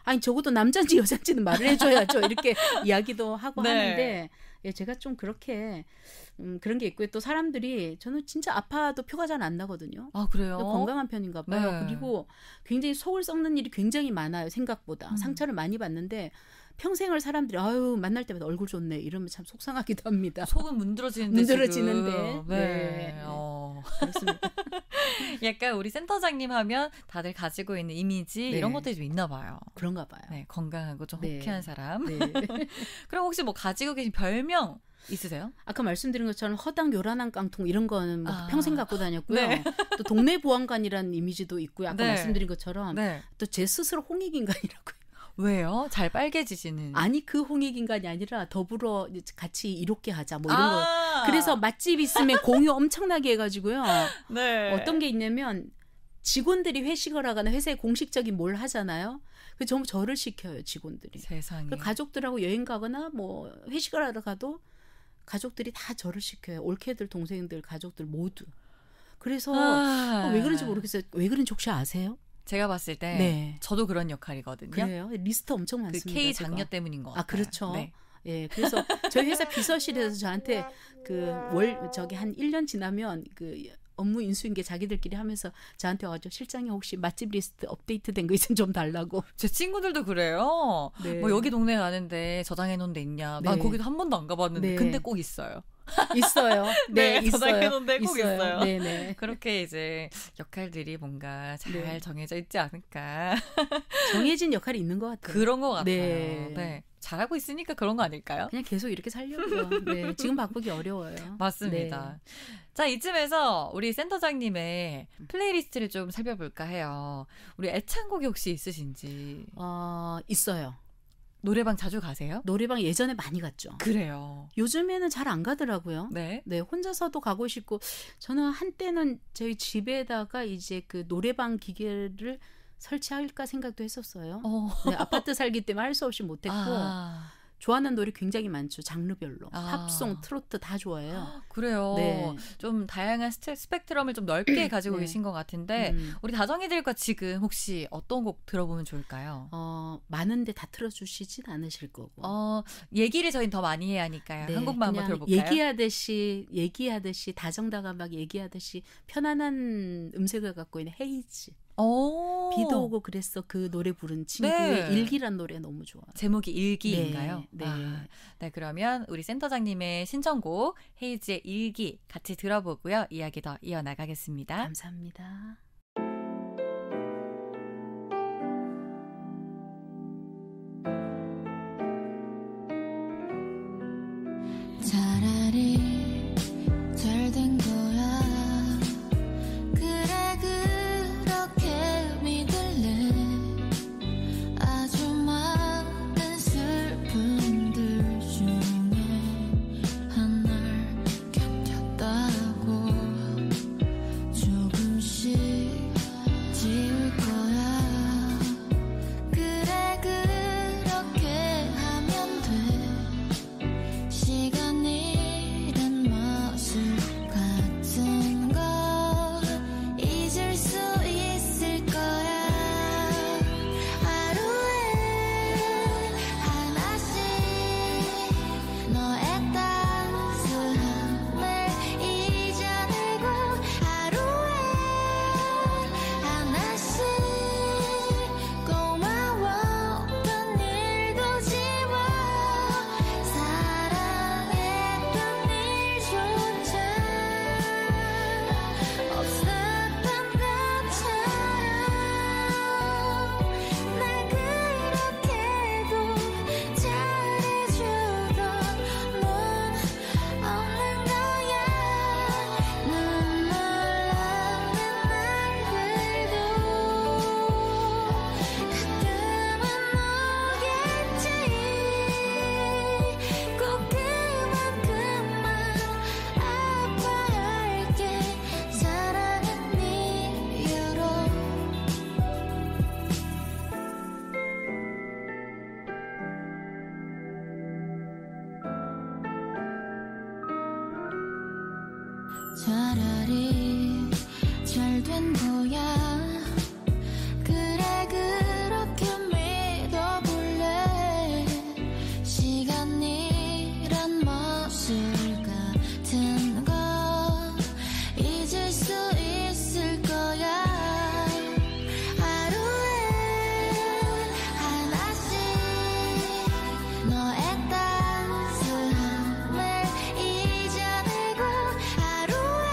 아니 적어도 남자인지 여자인지는 말을 해줘야죠. 이렇게 이야기도 하고 네. 하는데 예, 제가 좀 그렇게 그런 게 있고요. 또 사람들이 저는 진짜 아파도 표가 잘 안 나거든요. 아, 그래요? 건강한 편인가 봐요. 네. 그리고 굉장히 속을 썩는 일이 굉장히 많아요. 생각보다. 상처를 많이 받는데 평생을 사람들이 아유 만날 때마다 얼굴 좋네 이러면 참 속상하기도 합니다. 속은 문드러지는데 문드러지는데. 네. 그렇습니다. 약간 우리 센터장님 하면 다들 가지고 있는 이미지 네. 이런 것들이 좀 있나 봐요. 그런가 봐요. 네, 건강하고 좀 네. 호쾌한 사람. 네. 그럼 혹시 뭐 가지고 계신 별명 있으세요? 아까 말씀드린 것처럼 허당 요란한 깡통 이런 거는 뭐 평생 갖고 다녔고요. 네. 또 동네 보안관이라는 이미지도 있고요. 아까 네. 말씀드린 것처럼 네. 또 제 스스로 홍익인간이라고요. 왜요? 잘 빨개지시는. 아니 그 홍익인간이 아니라 더불어 같이 이롭게 하자 뭐 이런 거. 아. 그래서 맛집 있으면 공유 엄청나게 해가지고요. 네. 어떤 게 있냐면 직원들이 회식을 하거나 회사에 공식적인 뭘 하잖아요. 그 전부 저를 시켜요, 직원들이. 세상에. 그 가족들하고 여행 가거나 뭐 회식을 하러 가도 가족들이 다 저를 시켜요. 올케들, 동생들, 가족들 모두. 그래서 왜 그런지 모르겠어요. 왜 그런지 혹시 아세요? 제가 봤을 때 네. 저도 그런 역할이거든요. 그래요? 리스트 엄청 그 많습니다. K 제가. 장녀 때문인 것 같아요. 아, 그렇죠. 네. 예, 그래서 저희 회사 비서실에서 저한테 저기 한 1년 지나면 그 업무 인수인계 자기들끼리 하면서 저한테 와가지고 실장님 혹시 맛집 리스트 업데이트된 거 있으면 좀 달라고. 제 친구들도 그래요. 네. 뭐 여기 동네 가는데 저장해 놓은 데 있냐. 난 네. 거기도 한 번도 안 가봤는데 네. 근데 꼭 있어요. 있어요. 네, 네, 있어요. 저장해 놓은 데 꼭 있어요. 네네. 그렇게 이제 역할들이 뭔가 잘 네. 정해져 있지 않을까. 정해진 역할이 있는 것 같아요. 그런 것 같아요. 네. 네. 잘하고 있으니까 그런 거 아닐까요? 그냥 계속 이렇게 살려고요. 네, 지금 바꾸기 어려워요. 맞습니다. 자, 이쯤에서 우리 센터장님의 플레이리스트를 좀 살펴볼까 해요. 우리 애창곡이 혹시 있으신지. 있어요. 노래방 자주 가세요? 노래방 예전에 많이 갔죠. 그래요. 요즘에는 잘 안 가더라고요. 네. 네, 혼자서도 가고 싶고 저는 한때는 저희 집에다가 이제 그 노래방 기계를 설치할까 생각도 했었어요. 네, 아파트 살기 때문에 할 수 없이 못했고 좋아하는 노래 굉장히 많죠. 장르별로. 팝송, 트로트 다 좋아해요. 그래요. 네. 좀 다양한 스펙트럼을 좀 넓게 가지고 네. 계신 것 같은데 우리 다정이들과 지금 혹시 어떤 곡 들어보면 좋을까요? 많은데 다 틀어주시진 않으실 거고. 얘기를 저희는 더 많이 해야 하니까요. 네, 한 곡만 한번 그냥 들어볼까요? 얘기하듯이 다정다감 막 얘기하듯이 편안한 음색을 갖고 있는 헤이즈. 비도 오고 그랬어. 그 노래 부른 친구의 네. 일기란 노래 너무 좋아요. 제목이 일기인가요? 네. 네, 그러면 우리 센터장님의 신청곡 헤이즈의 일기 같이 들어보고요. 이야기 더 이어나가겠습니다. 감사합니다. 차라리 잘 된 거야. 그래 그렇게 믿을래. 아주 많은 슬픔들 중에 하나를 견뎠다고 조금씩 지울 거야. 그래 그렇게 하면 돼. 시간이란 마술 같은 거 잊을 수 있을 거야. 하루에 하나씩 너의 따스함을 잊어내고 하루에 하나씩 고마웠던 일도 지워 사랑했던 일조차 없었던 것처럼 날 그렇게도 잘해주던 넌 없는 거야. 눈물 나는 날들도 가끔은 오겠지. 꼭 그만큼만 아파할게. 사랑은 이유로. 차라리 잘 된 거야. 그래 그렇게 믿어볼래. 시간이란 마술 같은 거 잊을 수 있을 거야. 하루에 하나씩 너의 따스함을 잊어내고 하루에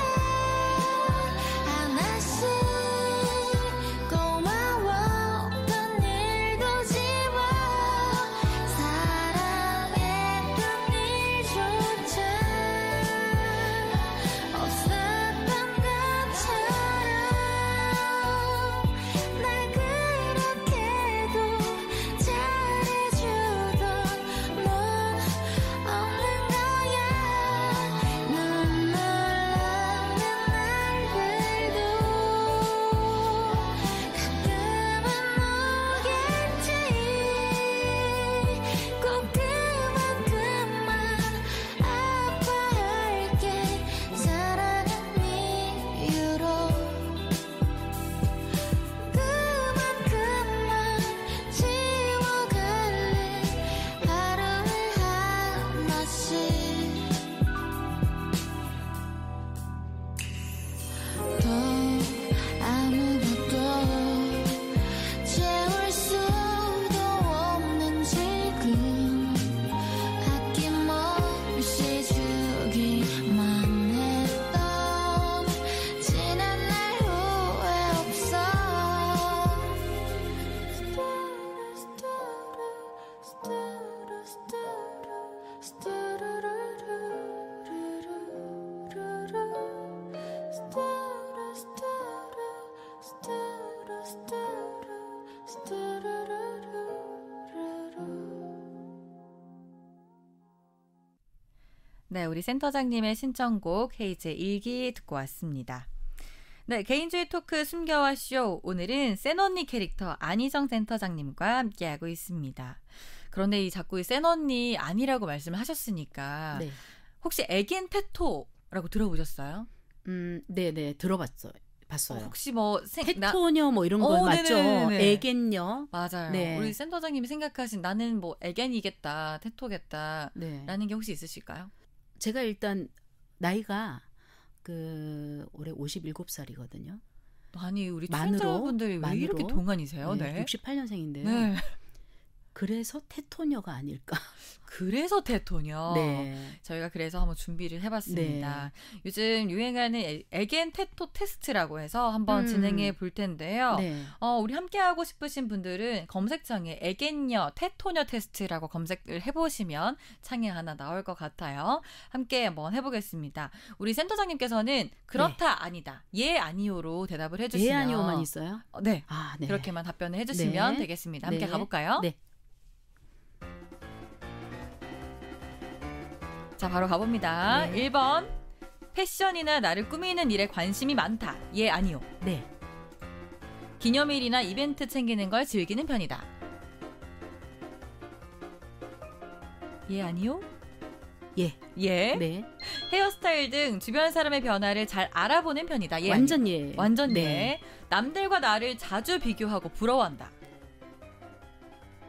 네, 우리 센터장님의 신청곡 헤이즈의 일기 듣고 왔습니다. 네, 개인주의 토크 숨겨와 쇼. 오늘은 센언니 캐릭터 안희정 센터장님과 함께하고 있습니다. 그런데 자꾸 이 센언니 아니라고 말씀을 하셨으니까 네. 혹시 애겐 테토라고 들어보셨어요? 네네 들어봤어요. 봤어요. 혹시 뭐 테토녀 뭐 이런 거 맞죠? 네네네네. 애견녀. 맞아요. 네. 우리 센터장님이 생각하신 나는 뭐 애견이겠다, 테토겠다 네. 라는 게 혹시 있으실까요? 제가 일단 나이가 올해 57살이거든요. 아니 우리 만으로, 출연자분들이 왜 이렇게 동안이세요? 네. 네. 68년생인데요. 네. 그래서 테토녀가 아닐까. 그래서 테토녀. 네. 저희가 그래서 한번 준비를 해봤습니다. 요즘 유행하는 애겐 테토 테스트라고 해서 한번 진행해 볼 텐데요. 네. 우리 함께하고 싶으신 분들은 검색창에 애겐녀 테토녀 테스트라고 검색을 해보시면 창에 하나 나올 것 같아요. 함께 한번 해보겠습니다. 우리 센터장님께서는 그렇다 아니다 예 아니오로 대답을 해주시면 예 아니오만 있어요? 네. 아, 네. 그렇게만 답변을 해주시면 네. 되겠습니다. 함께 네. 가볼까요? 네. 자, 바로 가봅니다. 네. 1번. 패션이나 나를 꾸미는 일에 관심이 많다. 예, 아니요. 네. 기념일이나 이벤트 챙기는 걸 즐기는 편이다. 예, 아니요. 예. 예. 네. 헤어스타일 등 주변 사람의 변화를 잘 알아보는 편이다. 예, 완전 아니요. 예. 완전 네. 예. 남들과 나를 자주 비교하고 부러워한다.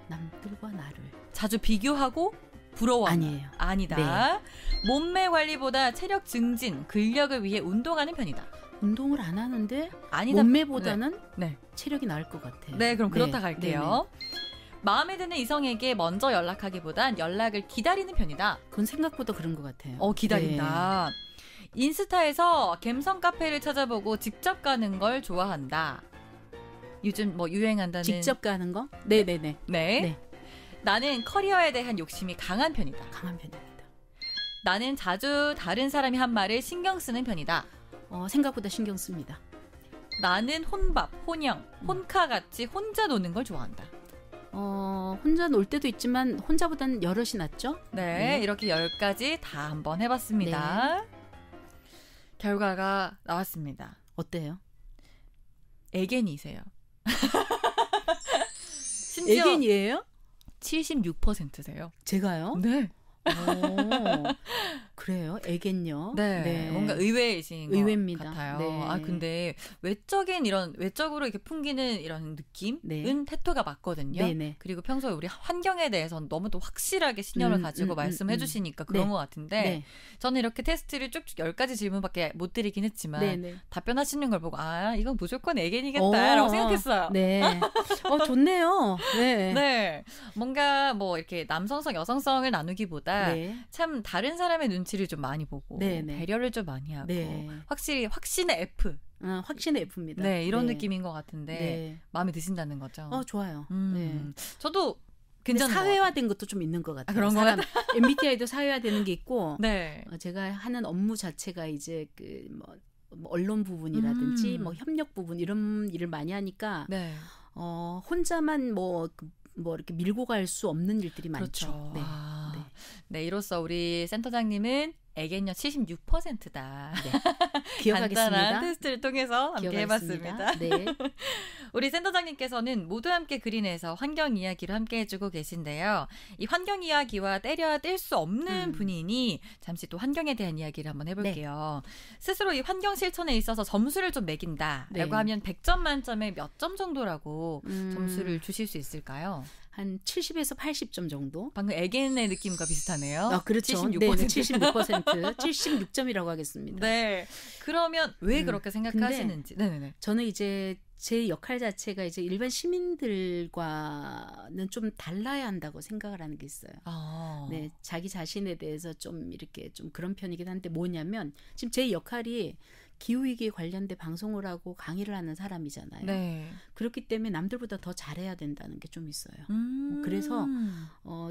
남들과 나를. 자주 비교하고 부러워한다. 아니에요. 아니다. 몸매 관리보다 체력 증진, 근력을 위해 운동하는 편이다. 운동을 안 하는데 아니다. 몸매보다는 네. 체력이 나을 것 같아요. 네, 그럼 그렇다 네. 갈게요. 마음에 드는 이성에게 먼저 연락하기보단 연락을 기다리는 편이다. 그건 생각보다 그런 것 같아요. 기다린다. 인스타에서 갬성 카페를 찾아보고 직접 가는 걸 좋아한다. 요즘 뭐 유행한다는 직접 가는 거? 네네네. 네. 네. 나는 커리어에 대한 욕심이 강한 편이다. 강한 편입니다. 나는 자주 다른 사람이 한 말을 신경 쓰는 편이다. 생각보다 신경 씁니다. 나는 혼밥, 혼영, 혼카 같이 혼자 노는 걸 좋아한다. 혼자 놀 때도 있지만 혼자보다는 여럿이 낫죠? 네, 네. 이렇게 10가지 다 한번 해봤습니다. 결과가 나왔습니다. 어때요? 애견이세요. 심지어 애견이에요? 76%세요. 제가요? 네. 그래요? 애견요? 네. 뭔가 의외이신 의외입니다. 것 같아요. 네. 근데 외적으로 이렇게 풍기는 이런 느낌은 네. 테토가 맞거든요. 네네. 그리고 평소에 우리 환경에 대해서는 너무 또 확실하게 신념을 가지고 말씀해 주시니까 그런 네. 것 같은데 네. 저는 이렇게 테스트를 쭉쭉 10가지 질문밖에 못 드리긴 했지만 네네. 답변하시는 걸 보고 이건 무조건 애견이겠다라고 생각했어요. 네. 좋네요. 네. 네. 뭔가 뭐 이렇게 남성성, 여성성을 나누기보다 네. 참 다른 사람의 눈치를 좀 많이 보고 네네. 배려를 좀 많이 하고 네. 확실히 확신의 F. 확신의 F입니다. 네, 이런 느낌인 것 같은데 네. 마음에 드신다는 거죠. 좋아요. 네. 저도 근데 괜찮은 사회화된 것도 좀 있는 것 같아요. 그런 거 MBTI도 사회화되는 게 있고 네. 제가 하는 업무 자체가 이제 뭐 언론 부분이라든지 뭐 협력 부분 이런 일을 많이 하니까 네. 혼자만 뭐 이렇게 밀고 갈 수 없는 일들이 그렇죠. 많죠. 네. 네, 이로써 우리 센터장님은 애견녀 76%다. 네. 기억하겠습니다. 간단한 테스트를 통해서 함께 해봤습니다. 네. 우리 센터장님께서는 모두 함께 그린에서 환경 이야기를 함께 해주고 계신데요. 이 환경 이야기와 때려야 뗄 수 없는 분이니 잠시 또 환경에 대한 이야기를 한번 해볼게요. 스스로 이 환경 실천에 있어서 점수를 좀 매긴다라고 네. 하면 100점 만점에 몇 점 정도라고 점수를 주실 수 있을까요? 한 70에서 80점 정도. 방금 애견의 느낌과 비슷하네요. 그렇죠. 76%. 네, 76%. 76점이라고 하겠습니다. 네. 그러면 왜 그렇게 생각하시는지. 네네네. 저는 이제 제 역할 자체가 이제 일반 시민들과는 좀 달라야 한다고 생각을 하는 게 있어요. 네, 자기 자신에 대해서 좀 이렇게 좀 그런 편이긴 한데 뭐냐면 지금 제 역할이 기후위기에 관련된 방송을 하고 강의를 하는 사람이잖아요. 네. 그렇기 때문에 남들보다 더 잘해야 된다는 게 좀 있어요. 그래서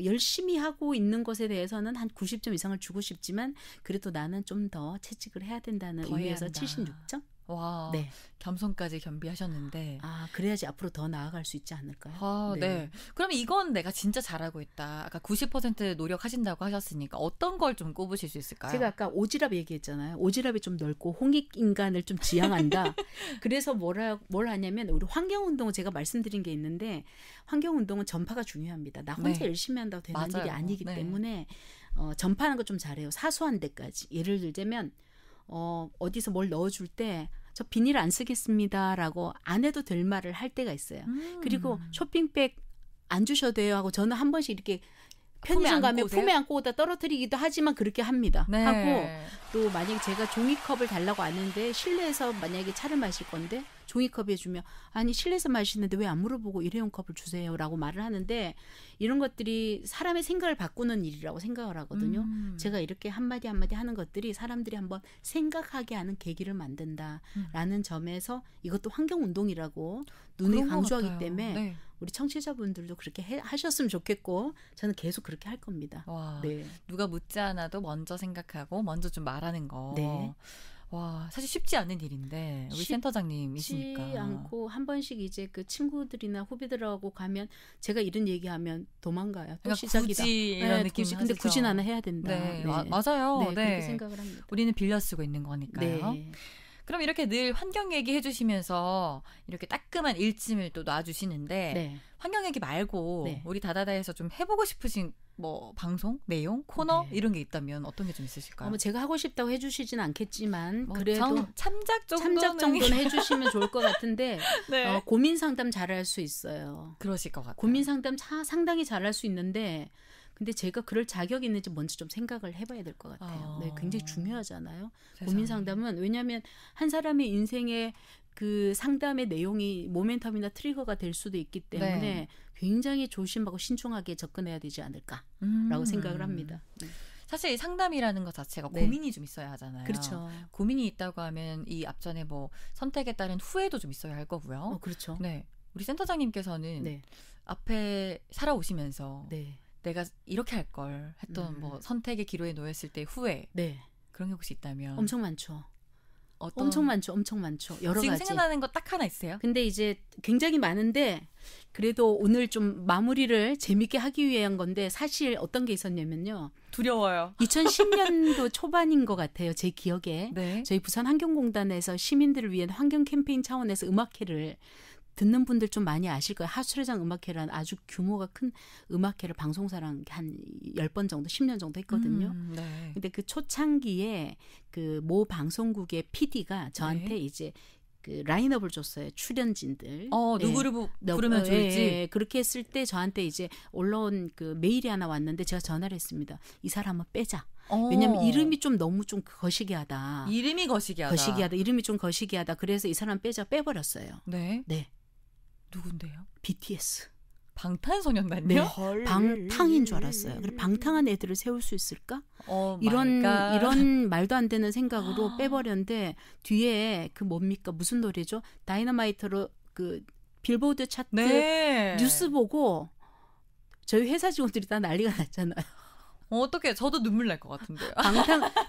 열심히 하고 있는 것에 대해서는 한 90점 이상을 주고 싶지만 그래도 나는 좀 더 채찍을 해야 된다는 더 해야 의미에서 한다. 76점? 와, 네. 겸손까지 겸비하셨는데. 그래야지 앞으로 더 나아갈 수 있지 않을까요? 네. 그럼 이건 내가 진짜 잘하고 있다. 아까 90% 노력하신다고 하셨으니까 어떤 걸 좀 꼽으실 수 있을까요? 제가 아까 오지랖 얘기했잖아요. 오지랖이 좀 넓고 홍익인간을 좀 지향한다. 그래서 뭘 하냐면 우리 환경운동은 제가 말씀드린 게 있는데 환경운동은 전파가 중요합니다. 나 혼자 네. 열심히 한다고 되는 맞아요. 일이 아니기 네. 때문에 전파하는 거 좀 잘해요. 사소한 데까지. 예를 들자면 어디서 뭘 넣어줄 때 저 비닐 안 쓰겠습니다라고 안 해도 될 말을 할 때가 있어요. 그리고 쇼핑백 안 주셔도 돼요 하고 저는 한 번씩 이렇게 편의점 가면 품에 안고 오다 떨어뜨리기도 하지만 그렇게 합니다. 네. 하고 또 만약에 제가 종이컵을 달라고 하는데 실내에서 만약에 차를 마실 건데 종이컵에 주면 아니 실내에서 마시는데 왜 안 물어보고 일회용 컵을 주세요라고 말을 하는데 이런 것들이 사람의 생각을 바꾸는 일이라고 생각을 하거든요. 제가 이렇게 한마디 한마디 하는 것들이 사람들이 한번 생각하게 하는 계기를 만든다라는 점에서 이것도 환경운동이라고 눈이 강조하기 때문에 네. 우리 청취자분들도 그렇게 하셨으면 좋겠고 저는 계속 그렇게 할 겁니다. 와, 네. 누가 묻지 않아도 먼저 생각하고 먼저 좀 말하는 거. 네. 와, 사실 쉽지 않은 일인데 우리 센터장님이시니까. 쉽지 않고 한 번씩 이제 그 친구들이나 후배들하고 가면 제가 이런 얘기하면 도망가요. 또 그러니까 시작이다. 굳이 이런 느낌 근데 하시죠. 굳이 나는 해야 된다. 네, 맞아요. 네, 네. 그렇게 생각을 합니다. 우리는 빌려 쓰고 있는 거니까요. 네. 그럼 이렇게 늘 환경 얘기 해주시면서 이렇게 따끔한 일침을 또 놔주시는데 네. 환경 얘기 말고 네. 우리 다다다에서 좀 해보고 싶으신 뭐 방송, 내용, 코너 네. 이런 게 있다면 어떤 게 좀 있으실까요? 뭐 제가 하고 싶다고 해주시진 않겠지만 뭐 그래도 참작 정도는 해주시면 좋을 것 같은데 네. 고민 상담 잘할 수 있어요. 그러실 것 같아요. 고민 상담 상당히 잘할 수 있는데 근데 제가 그럴 자격이 있는지 먼저 좀 생각을 해봐야 될 것 같아요. 네, 굉장히 중요하잖아요. 세상에. 고민 상담은 왜냐하면 한 사람의 인생에 그 상담의 내용이 모멘텀이나 트리거가 될 수도 있기 때문에 네. 굉장히 조심하고 신중하게 접근해야 되지 않을까라고 생각을 합니다. 네. 사실 이 상담이라는 것 자체가 네. 고민이 좀 있어야 하잖아요. 그렇죠. 고민이 있다고 하면 이 앞전에 뭐 선택에 따른 후회도 좀 있어야 할 거고요. 그렇죠. 네, 우리 센터장님께서는 네. 앞에 살아오시면서 네. 내가 이렇게 할 걸 했던 뭐 선택의 기로에 놓였을 때 후회 네. 그런 게 혹시 있다면 엄청 많죠. 어떤 엄청 많죠. 여러 지금 가지. 생각나는 거 딱 하나 있어요? 근데 이제 굉장히 많은데 그래도 오늘 좀 마무리를 재밌게 하기 위한 건데 사실 어떤 게 있었냐면요. 두려워요. 2010년도 초반인 것 같아요. 제 기억에. 네. 저희 부산환경공단에서 시민들을 위한 환경 캠페인 차원에서 음악회를 듣는 분들 좀 많이 아실 거예요. 하수레장 음악회라는 아주 규모가 큰 음악회를 방송사랑 한 10번 정도, 10년 정도 했거든요. 네. 근데 그 초창기에 그 모 방송국의 PD가 저한테 네. 이제 그 라인업을 줬어요. 출연진들. 누구를 부르면 좋을지. 예, 그렇게 했을 때 저한테 이제 올라온 그 메일이 하나 왔는데 제가 전화를 했습니다. 이 사람은 빼자. 왜냐면 이름이 좀 너무 좀 거시기하다. 이름이 거시기하다. 이름이 좀 거시기하다. 그래서 이 사람 빼버렸어요. 네. 네. 누군데요? BTS. 방탄소년단요? 네. 방탕인 줄 알았어요. 그래 방탕한 애들을 세울 수 있을까? 이런 말도 안 되는 생각으로 빼버렸는데 뒤에 그 뭡니까 무슨 노래죠? 다이너마이트로 그 빌보드 차트 네. 뉴스 보고 저희 회사 직원들이 다 난리가 났잖아요. 어떻게 저도 눈물 날 것 같은데요.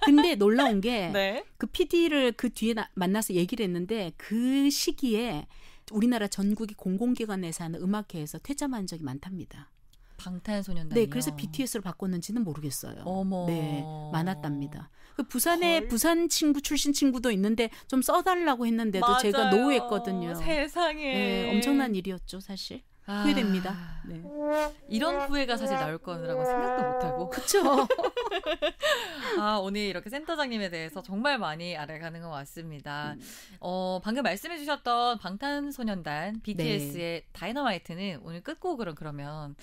근데 놀라운 게 네. 그 PD를 그 뒤에 만나서 얘기를 했는데 그 시기에 우리나라 전국의 공공기관에서 하는 음악회에서 퇴짜만 적이 많답니다. 방탄소년단이요. 네, 그래서 BTS로 바꿨는지는 모르겠어요. 어머. 네, 많았답니다. 그 부산에 부산 친구 출신 친구도 있는데 좀 써달라고 했는데도 맞아요. 제가 노했거든요. 세상에. 네, 엄청난 일이었죠, 사실. 후회됩니다. 네. 이런 후회가 사실 나올 거라고 생각도 못하고. 그렇죠. 오늘 이렇게 센터장님에 대해서 정말 많이 알아가는 것 같습니다. 방금 말씀해 주셨던 방탄소년단 BTS의 다이너마이트는 오늘 끝곡으로 그러면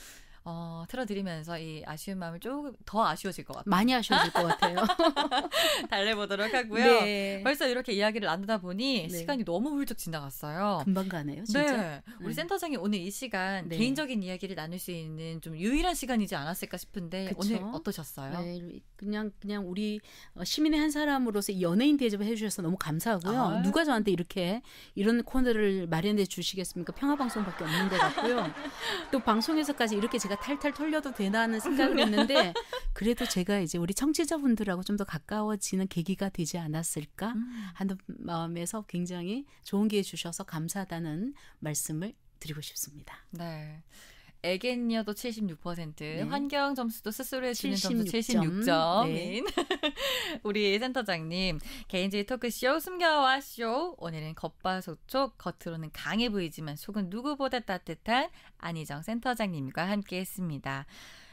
틀어드리면서 이 아쉬운 마음을 조금 더 아쉬워질 것 같아요. 많이 아쉬워질 것 같아요. 달래보도록 하고요. 네. 벌써 이렇게 이야기를 나누다 보니 네. 시간이 너무 훌쩍 지나갔어요. 금방 가네요, 진짜. 네. 우리 센터장이 오늘 이 시간 네. 개인적인 이야기를 나눌 수 있는 좀 유일한 시간이지 않았을까 싶은데 그쵸? 오늘 어떠셨어요? 네, 그냥 우리 시민의 한 사람으로서 이 연예인 대접을 해주셔서 너무 감사하고요. 아유. 누가 저한테 이런 코너를 마련해 주시겠습니까? 평화방송밖에 없는 것 같고요. 또 방송에서까지 이렇게 제가 탈탈 털려도 되나는 생각을 했는데 그래도 제가 이제 우리 청취자분들하고 좀 더 가까워지는 계기가 되지 않았을까 하는 마음에서 굉장히 좋은 기회 주셔서 감사하다는 말씀을 드리고 싶습니다. 네. 애견녀도 76%, 네. 환경 점수도 스스로 해주는 점수 76점. 76점인 우리 센터장님 개인주의 토크쇼 숨겨와 쇼. 오늘은 겉바속촉, 겉으로는 강해 보이지만 속은 누구보다 따뜻한 안희정 센터장님과 함께했습니다.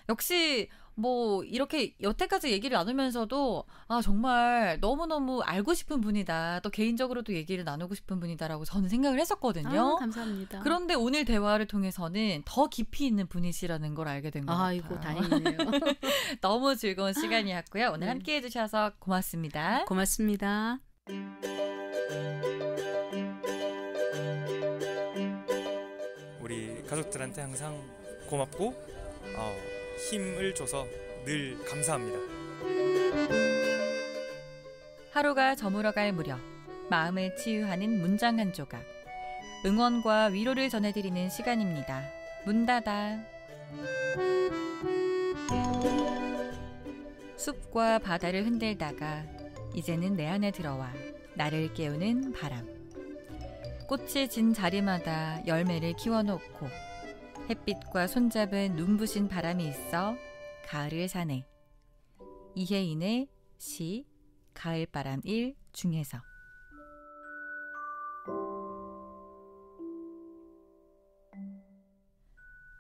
역시 뭐 이렇게 여태까지 얘기를 나누면서도 정말 너무너무 알고 싶은 분이다. 또 개인적으로도 얘기를 나누고 싶은 분이다라고 저는 생각을 했었거든요. 감사합니다. 그런데 오늘 대화를 통해서는 더 깊이 있는 분이시라는 걸 알게 된 것 같아요. 아이고 다행이네요. 너무 즐거운 시간이었고요. 오늘 네. 함께해 주셔서 고맙습니다. 고맙습니다. 우리 가족들한테 항상 고맙고 힘을 줘서 늘 감사합니다. 하루가 저물어갈 무렵 마음을 치유하는 문장 한 조각. 응원과 위로를 전해드리는 시간입니다. 문다다. 숲과 바다를 흔들다가 이제는 내 안에 들어와 나를 깨우는 바람. 꽃이 진 자리마다 열매를 키워놓고 햇빛과 손잡은 눈부신 바람이 있어 가을을 사네. 이혜인의 시 가을바람 1 중에서.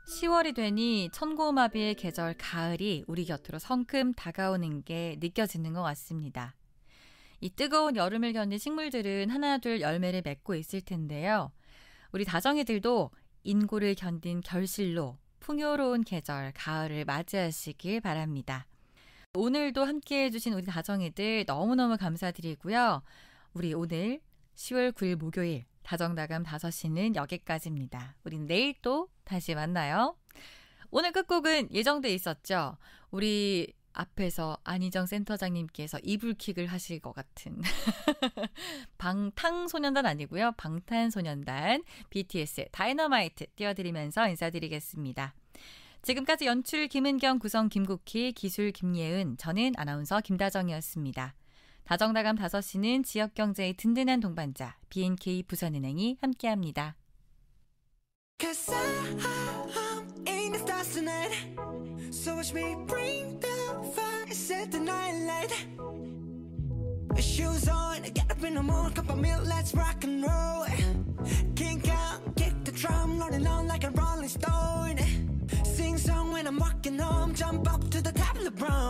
(10월이) 되니 천고마비의 계절 가을이 우리 곁으로 성큼 다가오는 게 느껴지는 것 같습니다. 이 뜨거운 여름을 견딘 식물들은 하나둘 열매를 맺고 있을 텐데요. 우리 다정이들도 인고를 견딘 결실로 풍요로운 계절 가을을 맞이하시길 바랍니다. 오늘도 함께해 주신 우리 다정이들 너무너무 감사드리고요. 우리 오늘 10월 9일 목요일 다정다감 5시는 여기까지입니다. 우린 내일 또 다시 만나요. 오늘 끝곡은 예정돼 있었죠. 우리 앞에서 안희정 센터장님께서 이불킥을 하실 것 같은 방탄소년단 아니고요. 방탄소년단 BTS의 다이너마이트 띄워드리면서 인사드리겠습니다. 지금까지 연출 김은경, 구성 김국희, 기술 김예은, 저는 아나운서 김다정이었습니다. 다정다감 5시는 지역경제의 든든한 동반자 BNK 부산은행이 함께합니다. 'Cause I'm in the stars tonight. So watch me bring the fire, set the night light. Shoes on, get up in the morning, cup of milk, let's rock and roll. Kink out, kick the drum, rolling on like a rolling stone. Sing song when I'm walking home, jump up to the top of the brown.